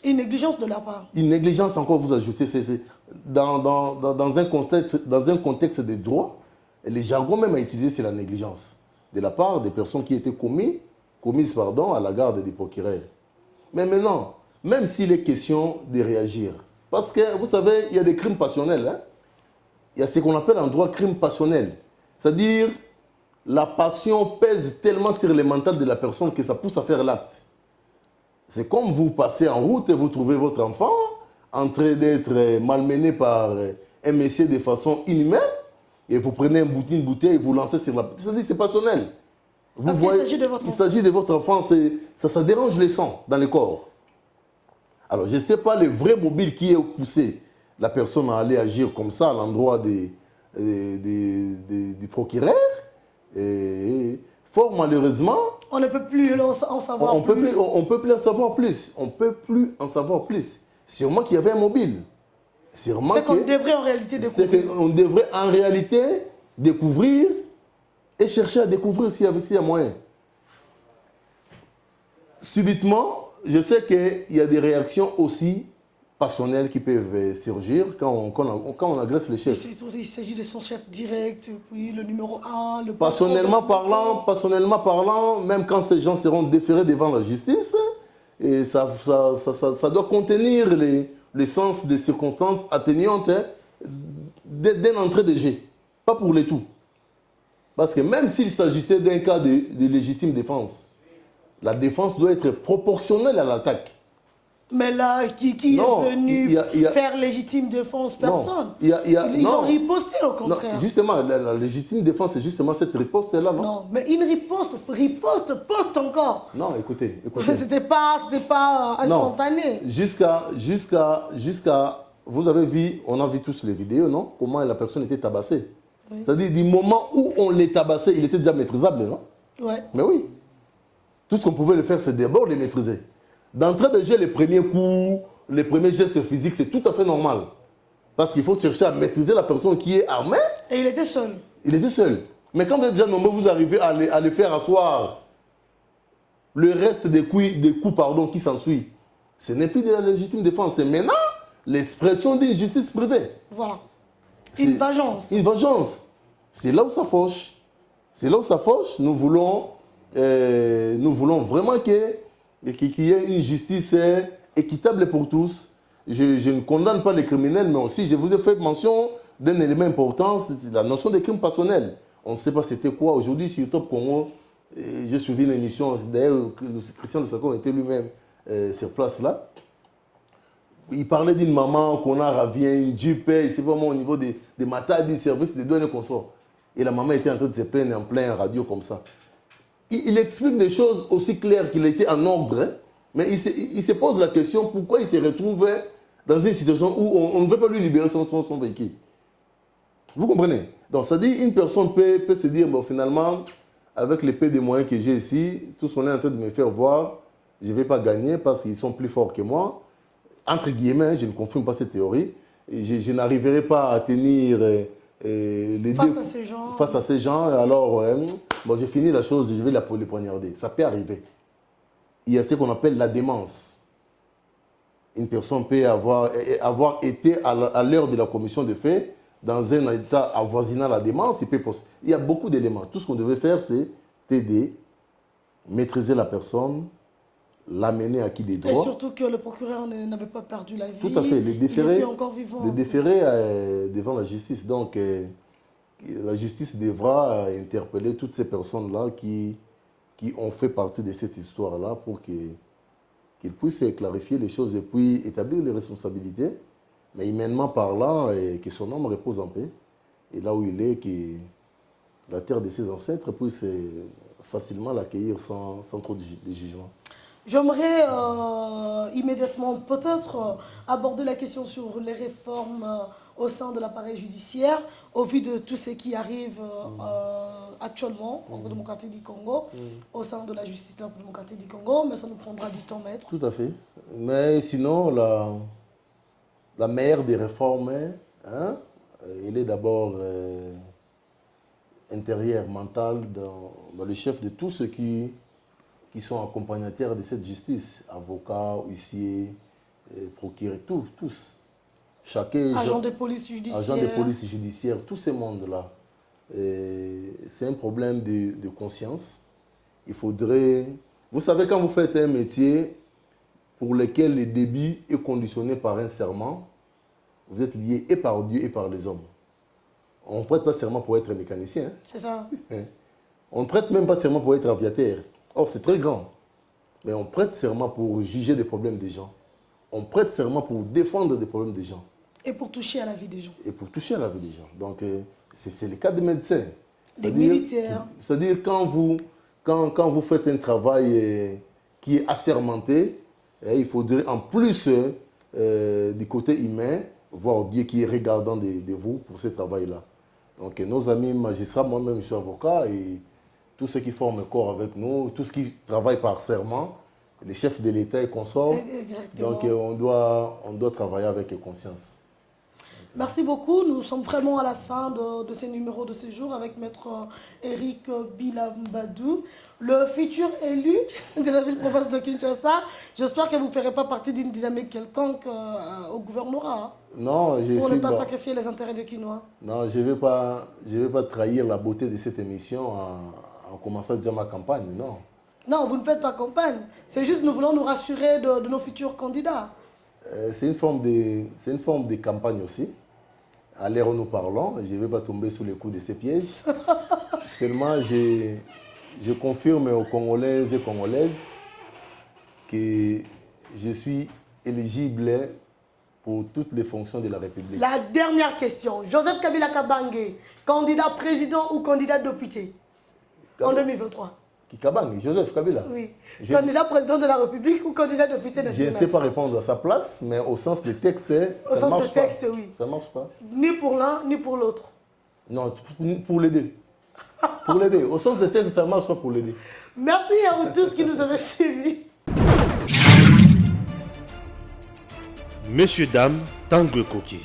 Speaker 2: Une négligence de la part.
Speaker 3: Une négligence encore, vous ajoutez, dans un contexte de droit, les jargons même à utiliser, c'est la négligence de la part des personnes qui étaient commises à la garde des procureurs. Mais maintenant, même s'il est question de réagir, parce que vous savez, il y a des crimes passionnels. Hein? Il y a ce qu'on appelle en droit crime passionnel. C'est-à-dire, la passion pèse tellement sur le mental de la personne que ça pousse à faire l'acte. C'est comme vous passez en route et vous trouvez votre enfant en train d'être malmené par un messier de façon inhumaine et vous prenez une bouteille et vous lancez sur la... C'est-à-dire c'est passionnel.
Speaker 2: Parce qu'il s'agit de votre enfant.
Speaker 3: Il s'agit de votre enfant, ça dérange les sangs dans le corps. Alors je ne sais pas le vrai mobile qui a poussé la personne à aller agir comme ça à l'endroit du procureur. Et fort malheureusement,
Speaker 2: on ne peut plus en savoir plus.
Speaker 3: On peut plus en savoir plus. On peut plus en savoir plus. Sûrement qu'il y avait un mobile.
Speaker 2: C'est qu'on devrait en réalité découvrir.
Speaker 3: C'est qu'on devrait en réalité découvrir et chercher à découvrir s'il y a moyen. Subitement, je sais qu'il y a des réactions aussi passionnelles qui peuvent surgir quand on agresse les chefs.
Speaker 2: Il s'agit de son chef direct, puis le numéro 1, le
Speaker 3: passionnellement parlant, même quand ces gens seront déférés devant la justice, et ça doit contenir le sens des circonstances atténuantes d'une entrée de jeu. Pas pour les tout. Parce que même s'il s'agissait d'un cas de légitime défense, la défense doit être proportionnelle à l'attaque.
Speaker 2: Mais là, qui
Speaker 3: Non,
Speaker 2: est venu
Speaker 3: il y a-
Speaker 2: faire légitime défense? Personne.
Speaker 3: Non,
Speaker 2: Ils
Speaker 3: non.
Speaker 2: ont riposté au
Speaker 3: Non,
Speaker 2: contraire.
Speaker 3: justement, la légitime défense, c'est justement cette riposte-là, non?
Speaker 2: Non, mais une poste encore.
Speaker 3: Non, écoutez.
Speaker 2: C'était pas instantané.
Speaker 3: Non, vous avez vu, on a vu tous les vidéos, non? Comment la personne était tabassée. Oui. C'est-à-dire, du moment où on les tabassait, il était déjà maîtrisable, non?
Speaker 2: Ouais.
Speaker 3: Mais oui. Tout ce qu'on pouvait le faire, c'est d'abord les maîtriser. D'entrée de jeu, les premiers coups, les premiers gestes physiques, c'est tout à fait normal. Parce qu'il faut chercher à maîtriser la personne qui est armée.
Speaker 2: Et il était seul.
Speaker 3: Il était seul. Mais quand vous êtes déjà nombreux, vous arrivez à les faire asseoir. Le reste des coups qui s'ensuit, ce n'est plus de la légitime défense. C'est maintenant l'expression d'une justice privée.
Speaker 2: Voilà. Une vengeance.
Speaker 3: Une vengeance. C'est là où ça fauche. C'est là où ça fauche. Nous voulons vraiment qu'il y ait une justice équitable pour tous. Je ne condamne pas les criminels, mais aussi je vous ai fait mention d'un élément important, c'est la notion des crimes passionnels. On ne sait pas c'était quoi. Aujourd'hui, sur Top Congo, j'ai suivi une émission, d'ailleurs, Christian Lusako était lui-même sur place là. Il parlait d'une maman qu'on a ravié, une Jeep, c'est vraiment au niveau des matades, des services, des douanes et consorts. Et la maman était en train de se plaindre en plein radio comme ça. Il explique des choses aussi claires qu'il était en ordre, hein, mais il se pose la question pourquoi il se retrouve dans une situation où on ne veut pas lui libérer son véhicule. Vous comprenez? Donc ça dit, une personne peut se dire, bon, finalement, avec les peu de moyens que j'ai ici, tout ce qu'on est en train de me faire voir, je ne vais pas gagner parce qu'ils sont plus forts que moi. Entre guillemets, je ne confirme pas cette théorie. Je n'arriverai pas à tenir face à ces gens. Alors, bon, j'ai fini la chose, je vais les poignarder. Ça peut arriver. Il y a ce qu'on appelle la démence. Une personne peut avoir été à l'heure de la commission de faits dans un état avoisinant la démence. Il y a beaucoup d'éléments. Tout ce qu'on devait faire, c'est t'aider, maîtriser la personne, l'amener à qui des droits.
Speaker 2: Et surtout que le procureur n'avait pas perdu la vie.
Speaker 3: Tout à fait. Les déférer,
Speaker 2: il était encore vivant.
Speaker 3: Les déférer devant la justice. Donc, la justice devra interpeller toutes ces personnes-là qui ont fait partie de cette histoire-là pour qu'ils puissent clarifier les choses et puis établir les responsabilités. Mais humainement parlant, que son âme repose en paix. Et là où il est, que la terre de ses ancêtres puisse facilement l'accueillir sans trop de jugement.
Speaker 2: J'aimerais immédiatement peut-être aborder la question sur les réformes au sein de l'appareil judiciaire, au vu de tout ce qui arrive actuellement en démocratie du Congo, au sein de la justice de la démocratie du Congo, mais ça nous prendra du temps, maître.
Speaker 3: Tout à fait. Mais sinon, la meilleure des réformes, elle est d'abord intérieure, mentale, dans le chef de tous ceux qui sont accompagnateurs de cette justice, avocats, huissiers, procureurs, tous. Chacun,
Speaker 2: agents de police judiciaire,
Speaker 3: tous ces mondes-là. C'est un problème de conscience. Il faudrait... Vous savez, quand vous faites un métier pour lequel le début est conditionné par un serment, vous êtes lié et par Dieu et par les hommes. On ne prête pas serment pour être mécanicien. Hein?
Speaker 2: C'est ça.
Speaker 3: On ne prête même pas serment pour être aviateur. Or, c'est très grand. Mais on prête serment pour juger des problèmes des gens. On prête serment pour défendre des problèmes des gens.
Speaker 2: Et pour toucher à la vie des gens.
Speaker 3: Et pour toucher à la vie des gens. Donc, c'est le cas des médecins.
Speaker 2: Des militaires.
Speaker 3: C'est-à-dire, quand vous faites un travail qui est assermenté, il faudrait, en plus du côté humain, voir Dieu qui est regardant de vous pour ce travail-là. Donc, nos amis magistrats, moi-même, je suis avocat, et tous ceux qui forment un corps avec nous, tous ceux qui travaillent par serment, les chefs de l'État et consorts.
Speaker 2: Exactement.
Speaker 3: Donc, on doit travailler avec conscience.
Speaker 2: Merci beaucoup. Nous sommes vraiment à la fin de ces numéros de séjour avec Maître Eric Bilambadou, le futur élu de la ville-province de Kinshasa. J'espère que vous ne ferez pas partie d'une dynamique quelconque au gouvernorat.
Speaker 3: Non,
Speaker 2: pour ne pas sacrifier les intérêts de Kinois.
Speaker 3: Non, je ne vais pas trahir la beauté de cette émission en commençant déjà ma campagne, non.
Speaker 2: Non, vous ne faites pas campagne. C'est juste nous voulons nous rassurer de nos futurs candidats.
Speaker 3: C'est une forme de campagne aussi. À l'heure où nous parlons, je ne vais pas tomber sous les coups de ces pièges. Seulement, je confirme aux Congolaises et Congolaises que je suis éligible pour toutes les fonctions de la République.
Speaker 2: La dernière question. Joseph Kabila Kabange, candidat président ou candidat député en 2023?
Speaker 3: Kabange, Joseph Kabila.
Speaker 2: Oui. Candidat président de la République ou candidat député national?
Speaker 3: Je ne sais pas répondre à sa place, mais au sens des textes,
Speaker 2: au
Speaker 3: ça
Speaker 2: sens
Speaker 3: marche
Speaker 2: des
Speaker 3: pas.
Speaker 2: textes, oui.
Speaker 3: Ça ne marche pas.
Speaker 2: Ni pour l'un, ni pour l'autre.
Speaker 3: Non, pour les deux. Pour les deux. Au sens des textes, ça ne marche pas pour les deux.
Speaker 2: Merci à vous tous qui nous avez suivis.
Speaker 1: Messieurs, dames, Tanguy Koki.